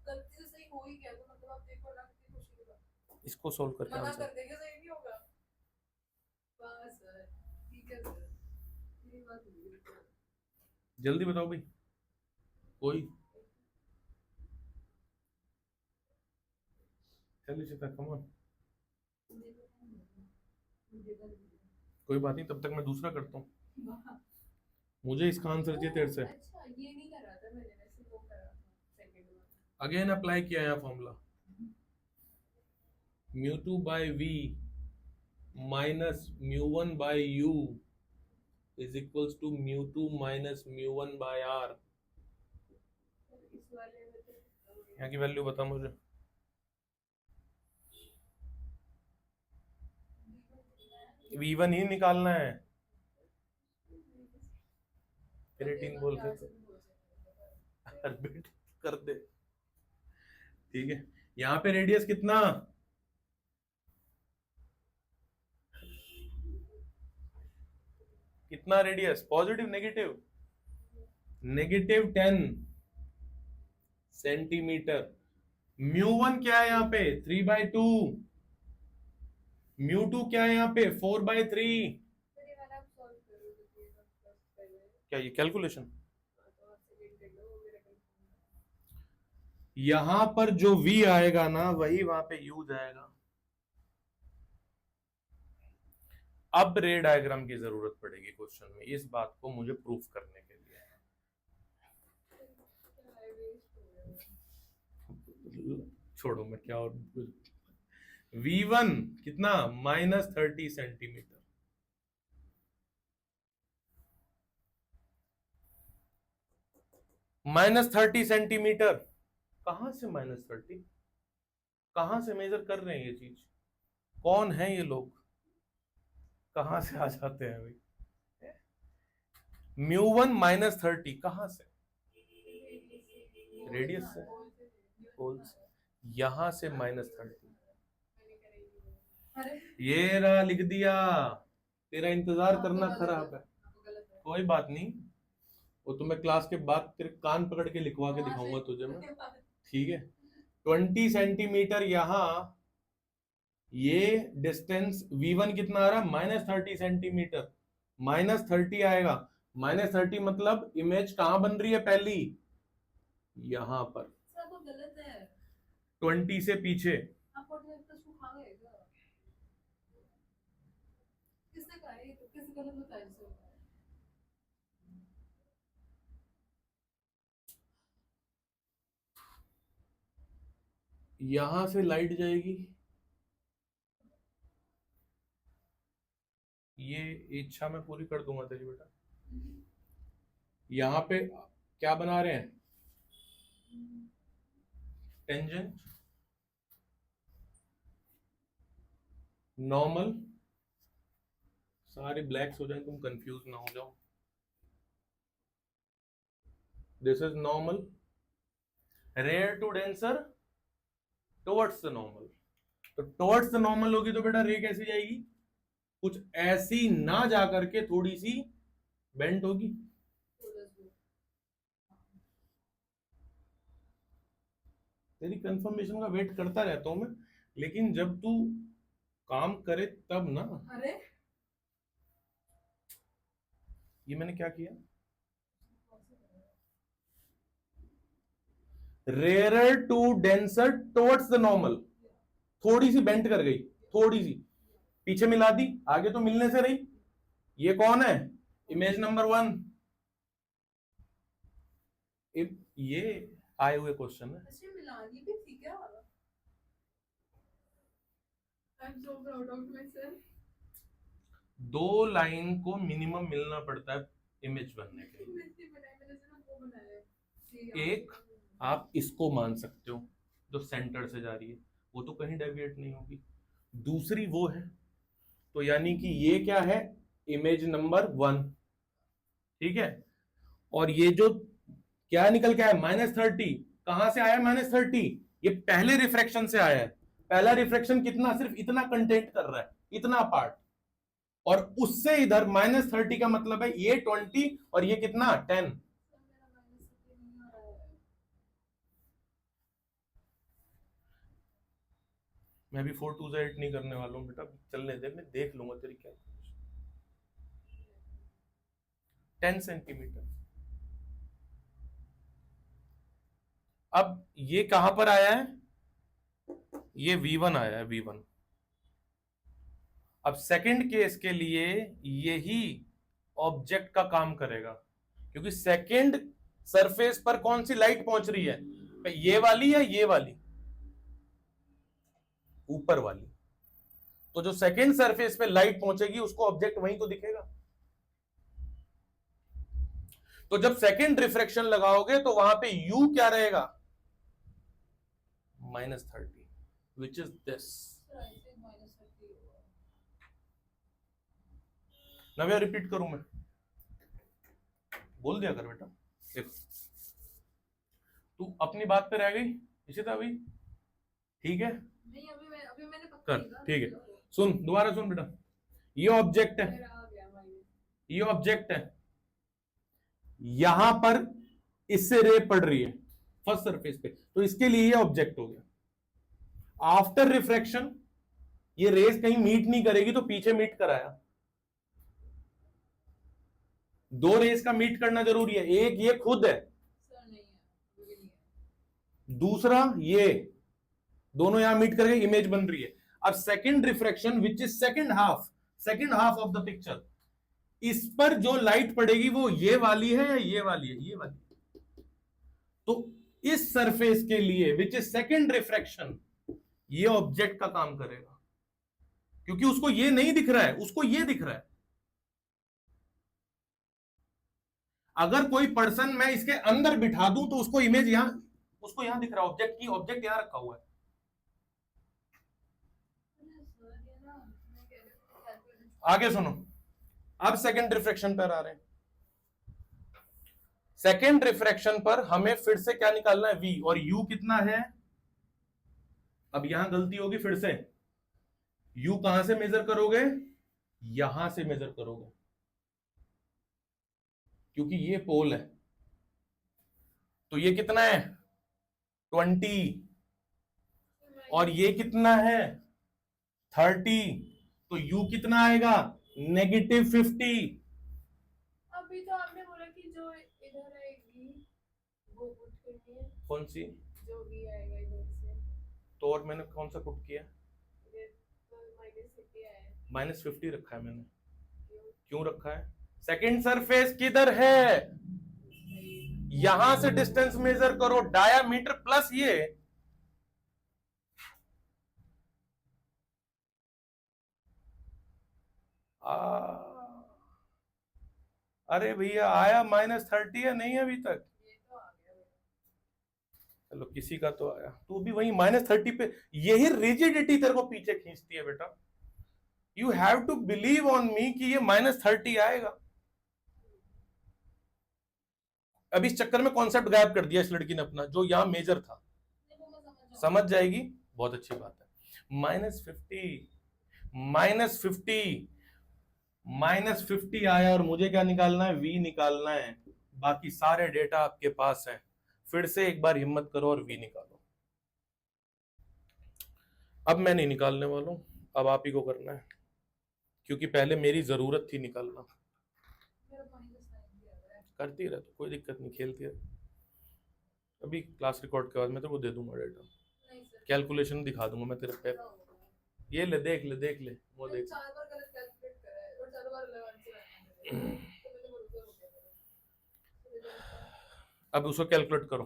गलती से सही हो ही गया, तो मतलब आप देखो ना कितनी खुशी की बात। इसको सॉल्व करके मना आंसर। कर देंगे, सही नहीं होगा। बस सर ठीक है सर, मेरी बात हुई है। जल्दी बताओ भाई, कोई चलिए चिता, कम ऑन। कोई बात नहीं, तब तक मैं दूसरा करता हूँ। मुझे इसका आंसर चाहिए तेरे से। अच्छा ये नहीं करा था मैंने, वैसे वो करा था सेकंड वाला। अगेन अप्लाई किया यहाँ formula, μ2 by v minus μ1 by u is equals to μ2 minus μ1 by r। इस वाले में तो यहाँ की वैल्यू बता मुझे। v1 ही निकालना है, 18 बोल के तो अरबिट कर दे। ठीक है, यहाँ पे रेडियस कितना, कितना radius, positive negative, negative 10 centimetre. μ1 क्या है यहाँ पे 3/2, μ2 क्या है यहाँ पे 4/3। सर ये वाला आप सॉल्व करो तो ये बस पहले क्या ये कैलकुलेशन, तो आप सेकंड कर लो, वो मेरा कंफर्म यहां पर जो v आएगा ना वही वहां पे u जाएगा। अब रे डायग्राम की जरूरत पड़ेगी क्वेश्चन में, इस बात को मुझे प्रूफ करने के लिए। क्या है, वेस्ट हो गया। छोड़ो, मैं क्या और v1 कितना -30 सेंटीमीटर। -30 सेंटीमीटर, कहां से -30, कहां से मेजर कर रहे हैं ये चीज, कौन है ये लोग, कहां से आ जाते हैं भाई। μ1 -30 कहां से, रेडियस से, होल से, यहां से -30। अरे ये रहा, लिख दिया, तेरा इंतजार करना आपको खराब है। आपको गलत है। कोई बात नहीं, वो तो मैं क्लास के बाद तेरे कान पकड़ के लिखवा के दिखाऊंगा तुझे मैं, ठीक है। 20 सेंटीमीटर यहाँ, ये डिस्टेंस v1 कितना आ रहा है -30 सेंटीमीटर, -30 आएगा। -30 मतलब इमेज कहां बन रही है पहली, यहां पर, सर वो गलत है, 20 से पीछे। आप 45 को खा गए क्या? किसने कहा है ये, तो किसी गलत बताया जिसे होता है। यहां से लाइट जाएगी, ये इच्छा मैं पूरी कर दूंगा तेरी बेटा। यहां पे क्या बना रहे हैं, टेंजेंट, नॉर्मल, सारे ब्लैक्स हो जाए, तुम कंफ्यूज ना हो जाओ। This is normal, rare to denser, towards the normal. तो टुवर्ड्स द नॉर्मल होगी तो बेटा रे कैसी जाएगी, कुछ ऐसी ना जा करके थोड़ी सी बेंट होगी। तेरी कंफर्मेशन का वेट करता रहता हूं मैं, लेकिन जब तू काम करे तब ना। अरे ये मैंने क्या किया, rarer to denser towards the normal, थोड़ी सी बेंट कर गई, थोड़ी सी पीछे मिला दी, आगे तो मिलने से रही। ये कौन है, इमेज नंबर 1, ये आए हुए क्वेश्चन है। अच्छा मिलानी भी थी क्या? I'm so proud of myself. 2 line को मिनिमम मिलना पड़ता है इमेज बनने के लिए। मैंने बनाया, मैंने सिर्फ वो बनाया है। जी, एक आप इसको मान सकते हो जो सेंटर से जा रही है, वो तो कहीं डेविएट नहीं होगी। दूसरी वो है, तो यानी कि ये क्या है, इमेज नंबर 1, ठीक है। और ये जो क्या निकल के आया -30, कहां से आया -30? ये पहले रिफ्रैक्शन से आया है। पहला रिफ्रैक्शन कितना, सिर्फ इतना कंटेंट कर रहा है, इतना पार्ट, और उससे इधर -30 का मतलब है ये 20 और ये कितना 10। मेरा माइनस नहीं आ रहा है। मैं भी 4 2 8 नहीं करने वाला हूँ बेटा, चलने दे, मैं देख लूंगा तेरी क्या। 10 सेंटीमीटर। अब ये कहां पर आया है, ये V1 आया है, V1। अब सेकंड केस के लिए यही ऑब्जेक्ट का काम करेगा, क्योंकि सेकंड सरफेस पर कौन सी लाइट पहुंच रही है, ये वाली या ये वाली, ऊपर वाली। तो जो सेकंड सरफेस पे लाइट पहुंचेगी उसको ऑब्जेक्ट वहीं तो दिखेगा। तो जब सेकंड रिफ्रैक्शन लगाओगे तो वहां पे U क्या रहेगा, -30, which is this. Sir I think -30 होगा। नव्या रिपीट करूं मैं, बोल दिया कर बेटा। देख तू अपनी बात पे रह गई इशिता अभी, ठीक है, नहीं अभी मैंने पक्का कर, लिखा। ठीक है। सुन, दोबारा सुन बेटा, ये ऑब्जेक्ट है, मेरा आ गया माइनस। ये ऑब्जेक्ट है, यहां पर इससे रे पड़ रही है फर्स्ट सरफेस पे, तो इसके लिए ये ऑब्जेक्ट हो गया। आफ्टर रिफ्रैक्शन ये रेस कहीं मीट नहीं करेगी, तो पीछे मीट कराया। 2 रेस का मीट करना जरूरी है, एक ये खुद है, सर नहीं है, अभी भी नहीं है। दूसरा ये, दोनों यहां मीट करके इमेज बन रही है। अब second refraction which is second half of the picture, इस पर जो लाइट पड़ेगी वो ये वाली है या ये वाली है, ये वाली। तो इस सरफेस के लिए विच इज सेकंड रिफ्रैक्शन, ये ऑब्जेक्ट का काम करेगा, क्योंकि उसको ये नहीं दिख रहा है, उसको ये दिख रहा है। अगर कोई पर्सन मैं इसके अंदर बिठा दूं तो उसको इमेज यहां, उसको यहां दिख रहा है, ऑब्जेक्ट की, ऑब्जेक्ट यहां रखा हुआ है। सर ये ना मैं कह रही हूँ कैलकुलेशन। आगे सुनो, अब सेकंड रिफ्रैक्शन पर आ रहे हैं। सेकंड रिफ्रैक्शन पर हमें फिर से क्या निकालना है, V, और U कितना है। अब यहां गलती होगी फिर से, U कहां से मेजर करोगे, यहां से मेजर करोगे, क्योंकि ये पोल है। तो ये कितना है 20, और ये कितना है 30, तो U कितना आएगा -50। अभी तो आपने बोला कि जो इधर आएगी वो पुट करनी है, कौन सी, जो भी आएगा इधर से। तो और मैंने कौन सा पुट किया, इधर तो -50 आया है। -50 रखा है मैंने। क्यों? क्यों रखा है, सेकंड सरफेस किधर है, यहां से डिस्टेंस मेजर करो, डायामीटर प्लस ये, अरे भैया आया -30 या नहीं अभी तक, ये तो आ गया। चलो किसी का तो आया, तू भी वही -30 पे, यही रिजिडिटी तेरे को पीछे खींचती है बेटा। You have to believe on me कि ये -30 आएगा। अभी इस चक्कर में कॉन्सेप्ट गायब कर दिया इस लड़की ने अपना, जो यहां मेजर था। नहीं, वो मैं समझ रहा हूँ। समझ जाएगी, बहुत अच्छी बात है। -50 आया, और मुझे क्या निकालना है, V निकालना है। बाकी सारे डेटा आपके पास है, फिर से एक बार हिम्मत करो और V निकालो। अब मैं नहीं निकालने वाला हूं, अब आप ही को करना है, क्योंकि पहले मेरी जरूरत थी निकालना। मेरा -9 भी आ रहा है। करती रहे तो कोई दिक्कत नहीं, खेलती रहे। अभी क्लास रिकॉर्ड के बाद मैं तेरे को दे दूंगा डेटा, नहीं सर, कैलकुलेशन दिखा दूंगा मैं तेरे पे। क्या होगा? ये ले, देख ले, देख ले, वो मैंने देख। 4 बार गलत कैलकुलेट करा है और 4 बार अलग आंसर आया है मेरे। तो मैंने भरोसा हो गया मेरा। तो रिजल्ट का अब उसको कैलकुलेट करो।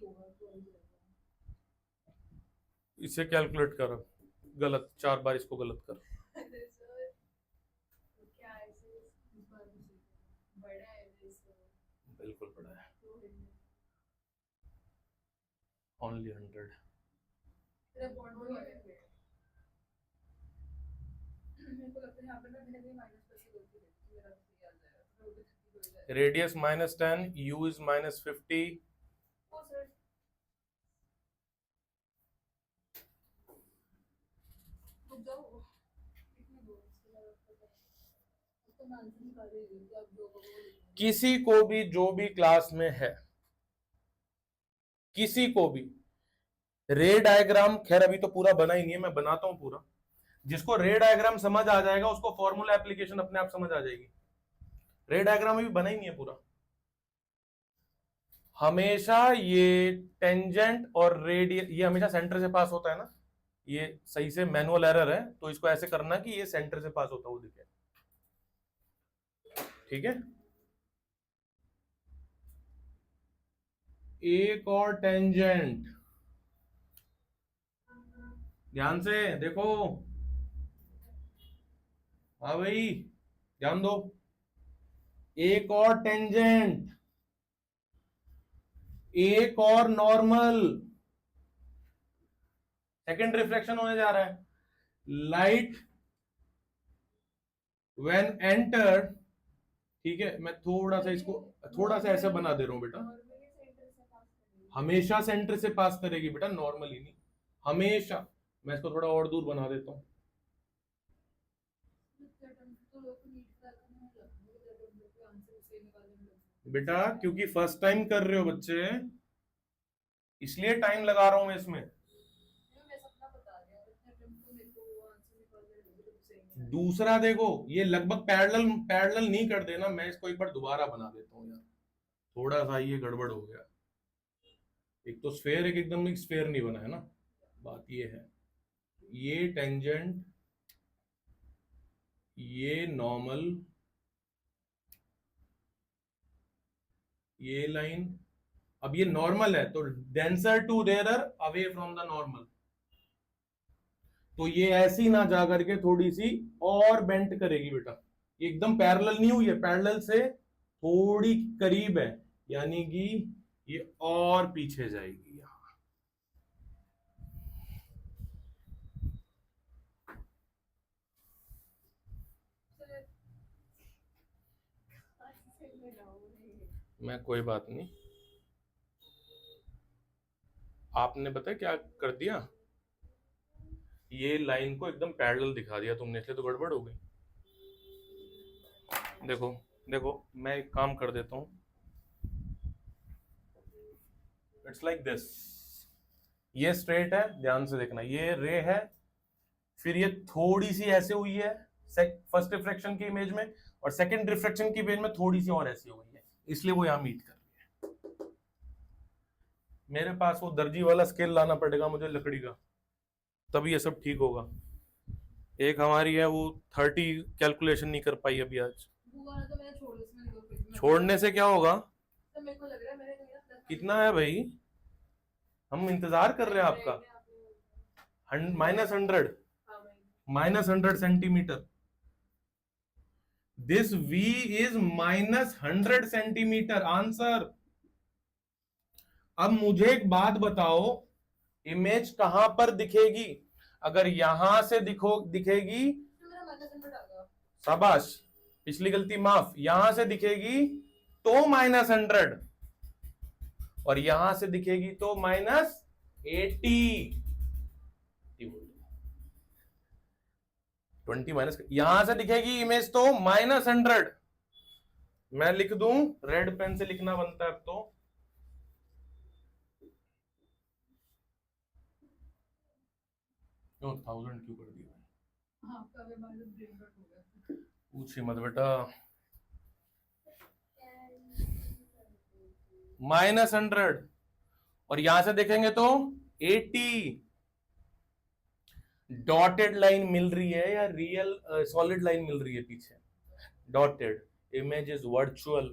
होगा तो आ जाएगा। इसे कैलकुलेट कर, गलत, 4 बार इसको गलत कर। अरे सर क्या ऐसे इस बार भी सही है। बड़ा है सर बिल्कुल पड़ा है, तो ओनली 100। तेरा बॉन्ड हो गया मेरे को लगता है यहाँ पे ना मैंने माइनस पैसे गलती कर दी मेरा सही आ जाएगा तो वो भी 30 हो जाएगा। Radius -10, u is -50। ओ सर रुक जाओ कितने दो इसके बाद पता है तो मैं आंसर निकाल रही हूँ तो अब जो होगा वो लिखूंगी। किसी को भी जो भी क्लास में है, किसी को भी रे डायग्राम, खैर अभी तो पूरा बना ही नहीं है, मैं बनाता हूं पूरा। जिसको रे डायग्राम समझ आ जाएगा उसको फॉर्मूला एप्लीकेशन अपने आप समझ आ जाएगी। रे डायग्राम अभी बना ही नहीं है पूरा। हमेशा ये टेंजेंट और रेडियस ये हमेशा सेंटर से पास होता है ना, ये सही से मैनुअल एरर है, तो इसको ऐसे करना कि ये सेंटर से पास होता हुआ दिखे, ठीक है। एक और टेंजेंट, ध्यान से देखो, हाँ भाई ध्यान दो, एक और टेंजेंट, एक और नॉर्मल, सेकंड रिफ्लेक्शन होने जा रहा है। लाइट व्हेन एंटर्ड, ठीक है, मैं थोड़ा सा इसको थोड़ा सा ऐसा बना दे रहा हूं बेटा, नॉर्मली सेंटर से पास करेंगे हमेशा सेंटर से पास करेगी बेटा, नॉर्मली नहीं, हमेशा। मैं इसको थोड़ा और दूर बना देता हूं। तो लोग नीट का करने लगते हैं जब आंसर सही निकालने में लगते बेटा क्योंकि फर्स्ट टाइम कर रहे हो बच्चे, इसलिए टाइम लगा रहा हूं मैं इसमें। हैं मैं सपना बता रही हूँ इतने अटेम्प्ट तो मेरे को वो आंसर निकालने में लगे तो सही नहीं आया। दूसरा देखो, ये लगभग पैरेलल पैरेलल नहीं कर देना, मैं इसको एक बार दोबारा बना देता हूँ यार, थोड़ा सा ये गड़बड़ हो गया। एक तो स्फेयर, एक एकदम एक स्फेयर नहीं बना है ना, बात ये है। ये टेंजेंट, ये नॉर्मल, ये लाइन, अब ये नॉर्मल है तो denser to rarer away from the normal, तो ये ऐसी ना जा करके थोड़ी सी और बेंट करेगी बेटा, ये एकदम पैरेलल नहीं हुई है, पैरेलल से थोड़ी करीब है, यानी कि ये और पीछे जाएगी यहां। मैं कोई बात नहीं, आपने पता है क्या कर दिया, ये लाइन को एकदम पैरेलल दिखा दिया तुमने, इसलिए तो गड़बड़ हो गई। देखो देखो, मैं एक काम कर देता हूं, इट्स लाइक दिस, ये स्ट्रेट है, ध्यान से देखना, ये रे है, फिर ये थोड़ी सी ऐसे हुई है फर्स्ट रिफ्लेक्शन की इमेज में, और सेकंड रिफ्लेक्शन की इमेज में थोड़ी सी और ऐसी हुई है, इसलिए वो यहां मीट कर रही है। मेरे पास वो दर्जी वाला स्केल लाना पड़ेगा मुझे लकड़ी का, तभी ये सब ठीक होगा। एक हमारी है वो 30 कैलकुलेशन नहीं कर पाई अभी आज। वो वाला तो मैंने छोड़ इसमें निकल गई छोड़ने से क्या होगा, तो मेरे को लग रहा है मैंने कहीं ना कितना है भाई, हम इंतजार कर रहे हैं आपका। -100, -100 centimetre, this v is -100 centimetre answer. अब मुझे एक बात बताओ, इमेज कहां पर दिखेगी, अगर यहां से दिखेगी, तो मेरा -100 आ गया। शाबाश, पिछली गलती माफ, यहां से दिखेगी तो -100, और यहां से दिखेगी तो -80, 20 माइनस, यहां से दिखेगी इमेज तो -100, मैं लिख दूं, रेड पेन से लिखना बनता है अब तो, क्यों 1000 क्यों कर दिया, हाँ आपका भी माइनस ब्रेन कट हो गया। पूछिए मत बेटा, -100, और यहां से देखेंगे तो 80, डॉटेड लाइन मिल रही है या रियल सॉलिड लाइन मिल रही है पीछे, dotted, image is virtual,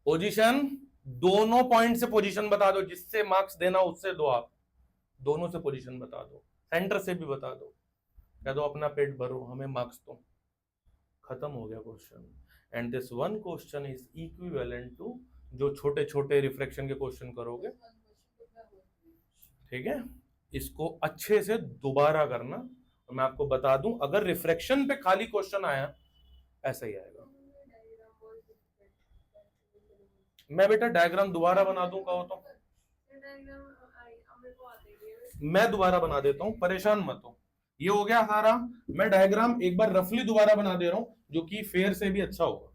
position दोनों पॉइंट से पोजीशन बता दो, जिससे मार्क्स देना उससे दो, आप दोनों से पोजीशन बता दो, सेंटर से भी बता दो, कह दो अपना पेट भरो, हमें मार्क्स दो, खत्म हो गया question. And this one question is equivalent to जो छोटे छोटे रिफ्रैक्शन के क्वेश्चन करोगे, ठीक है। इसको अच्छे से दोबारा करना, और मैं आपको बता दूं अगर रिफ्रैक्शन पे खाली क्वेश्चन आया ऐसा ही आएगा। मैं बेटा डायग्राम दोबारा बना दूं कहो तो, मैं दोबारा बना देता हूं, परेशान मत हो। ये हो गया सारा, मैं डायग्राम एक बार रफली दोबारा बना दे रहा हूं, जो कि फेयर से भी अच्छा होगा,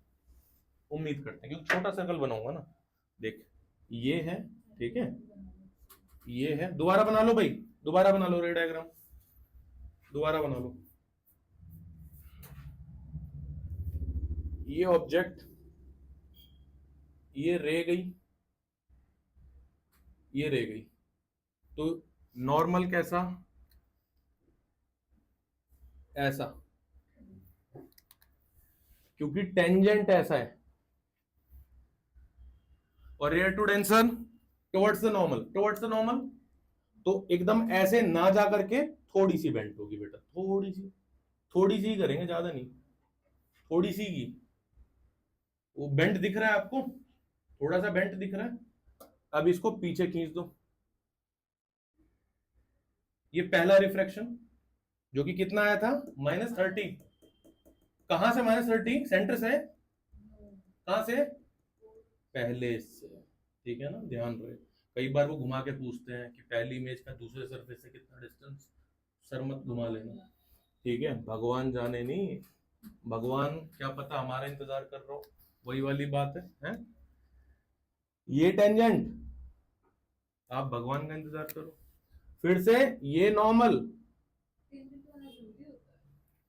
उम्मीद करते हैं, क्योंकि छोटा सर्कल बनाऊंगा ना। देख ये है, ठीक है, ये है, दोबारा बना लो भाई, दोबारा बना लो रे डायग्राम, दोबारा बना लो। ये ऑब्जेक्ट, ये रह गई, ये रह गई, तो नॉर्मल कैसा, ऐसा, क्योंकि टेंजेंट ऐसा है, और rare to denser towards the normal, towards the normal, तो एकदम ऐसे ना जा करके थोड़ी सी बेंट होगी बेटा, थोड़ी सी, थोड़ी सी ही करेंगे, ज्यादा नहीं, थोड़ी सी की। वो बेंट दिख रहा है आपको, थोड़ा सा बेंट दिख रहा है, अब इसको पीछे खींच दो। ये पहला रिफ्रैक्शन जो कि कितना आया था, -30, कहां से -30, सेंटर से, कहां से, पहले से, ठीक है ना, ध्यान रहे। कई बार वो घुमा के पूछते हैं कि पहली इमेज का दूसरे सरफेस से कितना डिस्टेंस, सर मत घुमा लेना, ठीक है, भगवान जाने नहीं, भगवान क्या पता हमारा इंतजार कर रहा हो, वही वाली बात है? ये टेंजेंट, आप भगवान का इंतजार करो। फिर से ये नॉर्मल,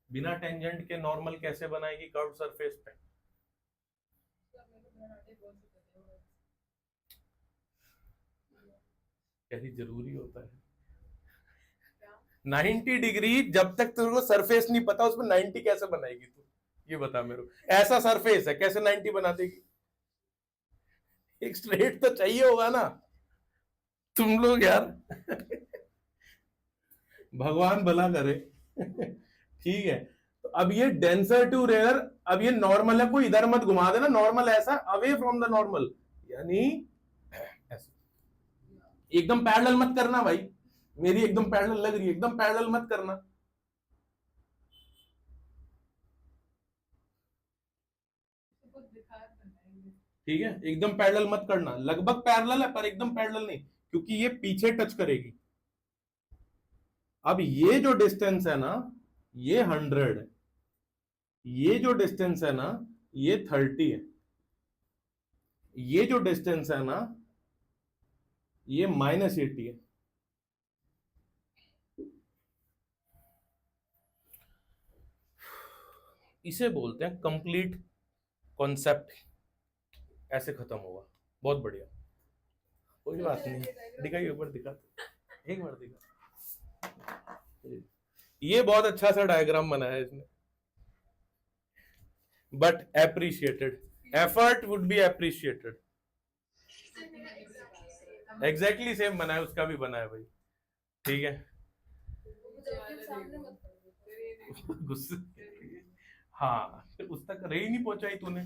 बिना टेंजेंट के नॉर्मल कैसे बनाएगी कर्व सरफेस पे, कैसी जरूरी होता है 90 डिग्री, जब तक तेरे को सरफेस नहीं पता उसमें 90 कैसे बनाएगी तू, ये बता मेरे को, ऐसा सरफेस है कैसे 90 बना देगी, एक स्ट्रेट तो चाहिए होगा ना, तुम लोग यार भगवान भला करे ठीक है। तो अब ये डेंसर टू रेयर, अब ये नॉर्मल है, कोई इधर मत घुमा देना, नॉर्मल ऐसा अवे फ्रॉम द नॉर्मल, यानी ऐसे, एकदम पैरेलल मत करना भाई, मेरी एकदम पैरेलल लग रही है, एकदम पैरेलल मत करना, ठीक है, एकदम पैरेलल मत करना, लगभग पैरेलल है पर एकदम पैरेलल नहीं, क्योंकि ये पीछे टच करेगी। अब ये जो डिस्टेंस है ना, ये 100 है, ये जो डिस्टेंस है ना, ये 30 है, ये जो डिस्टेंस है ना, ये -80 है। इसे बोलते हैं कंप्लीट कॉन्सेप्ट, ऐसे खत्म होगा, बहुत बढ़िया, कोई बात नहीं, दिखाइए ऊपर, दिखा एक बार, दिखा, ये बहुत अच्छा सा डायग्राम बनाया है इसने, but appreciated, effort would be appreciated, exactly same बनाया, उसका भी बनाया भाई, ठीक है गुस्से, हाँ उस तक रही नहीं पहुंचाई तूने,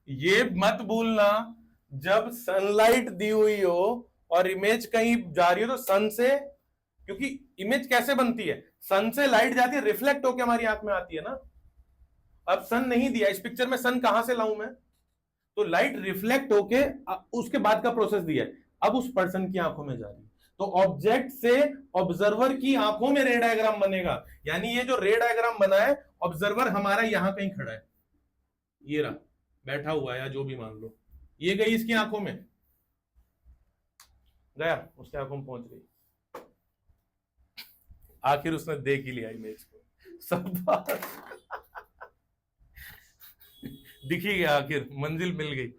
ये मत भूलना जब सनलाइट दी हुई हो और इमेज कहीं जा रही हो तो सन से, क्योंकि इमेज कैसे बनती है, सन से लाइट जाती है, रिफ्लेक्ट होकर हमारी आंख में आती है ना। अब सन नहीं दिया इस पिक्चर में, सन कहां से लाऊं मैं, तो लाइट रिफ्लेक्ट होके उसके बाद का प्रोसेस दिया है, अब उस पर्सन की आंखों में जा रही है, तो ऑब्जेक्ट से ऑब्जर्वर की आंखों में रे डायग्राम बनेगा, यानी ये जो रे डायग्राम बना है, ऑब्जर्वर हमारा यहां कहीं खड़ा है, ये रहा बैठा हुआ है या जो भी मान लो, ये गई इसकी आंखों में, गया उसकी आंखों में पहुंच गई, आखिर उसने देख ही लिया इमेज को, सब बात दिखी गया, आखिर मंजिल मिल गई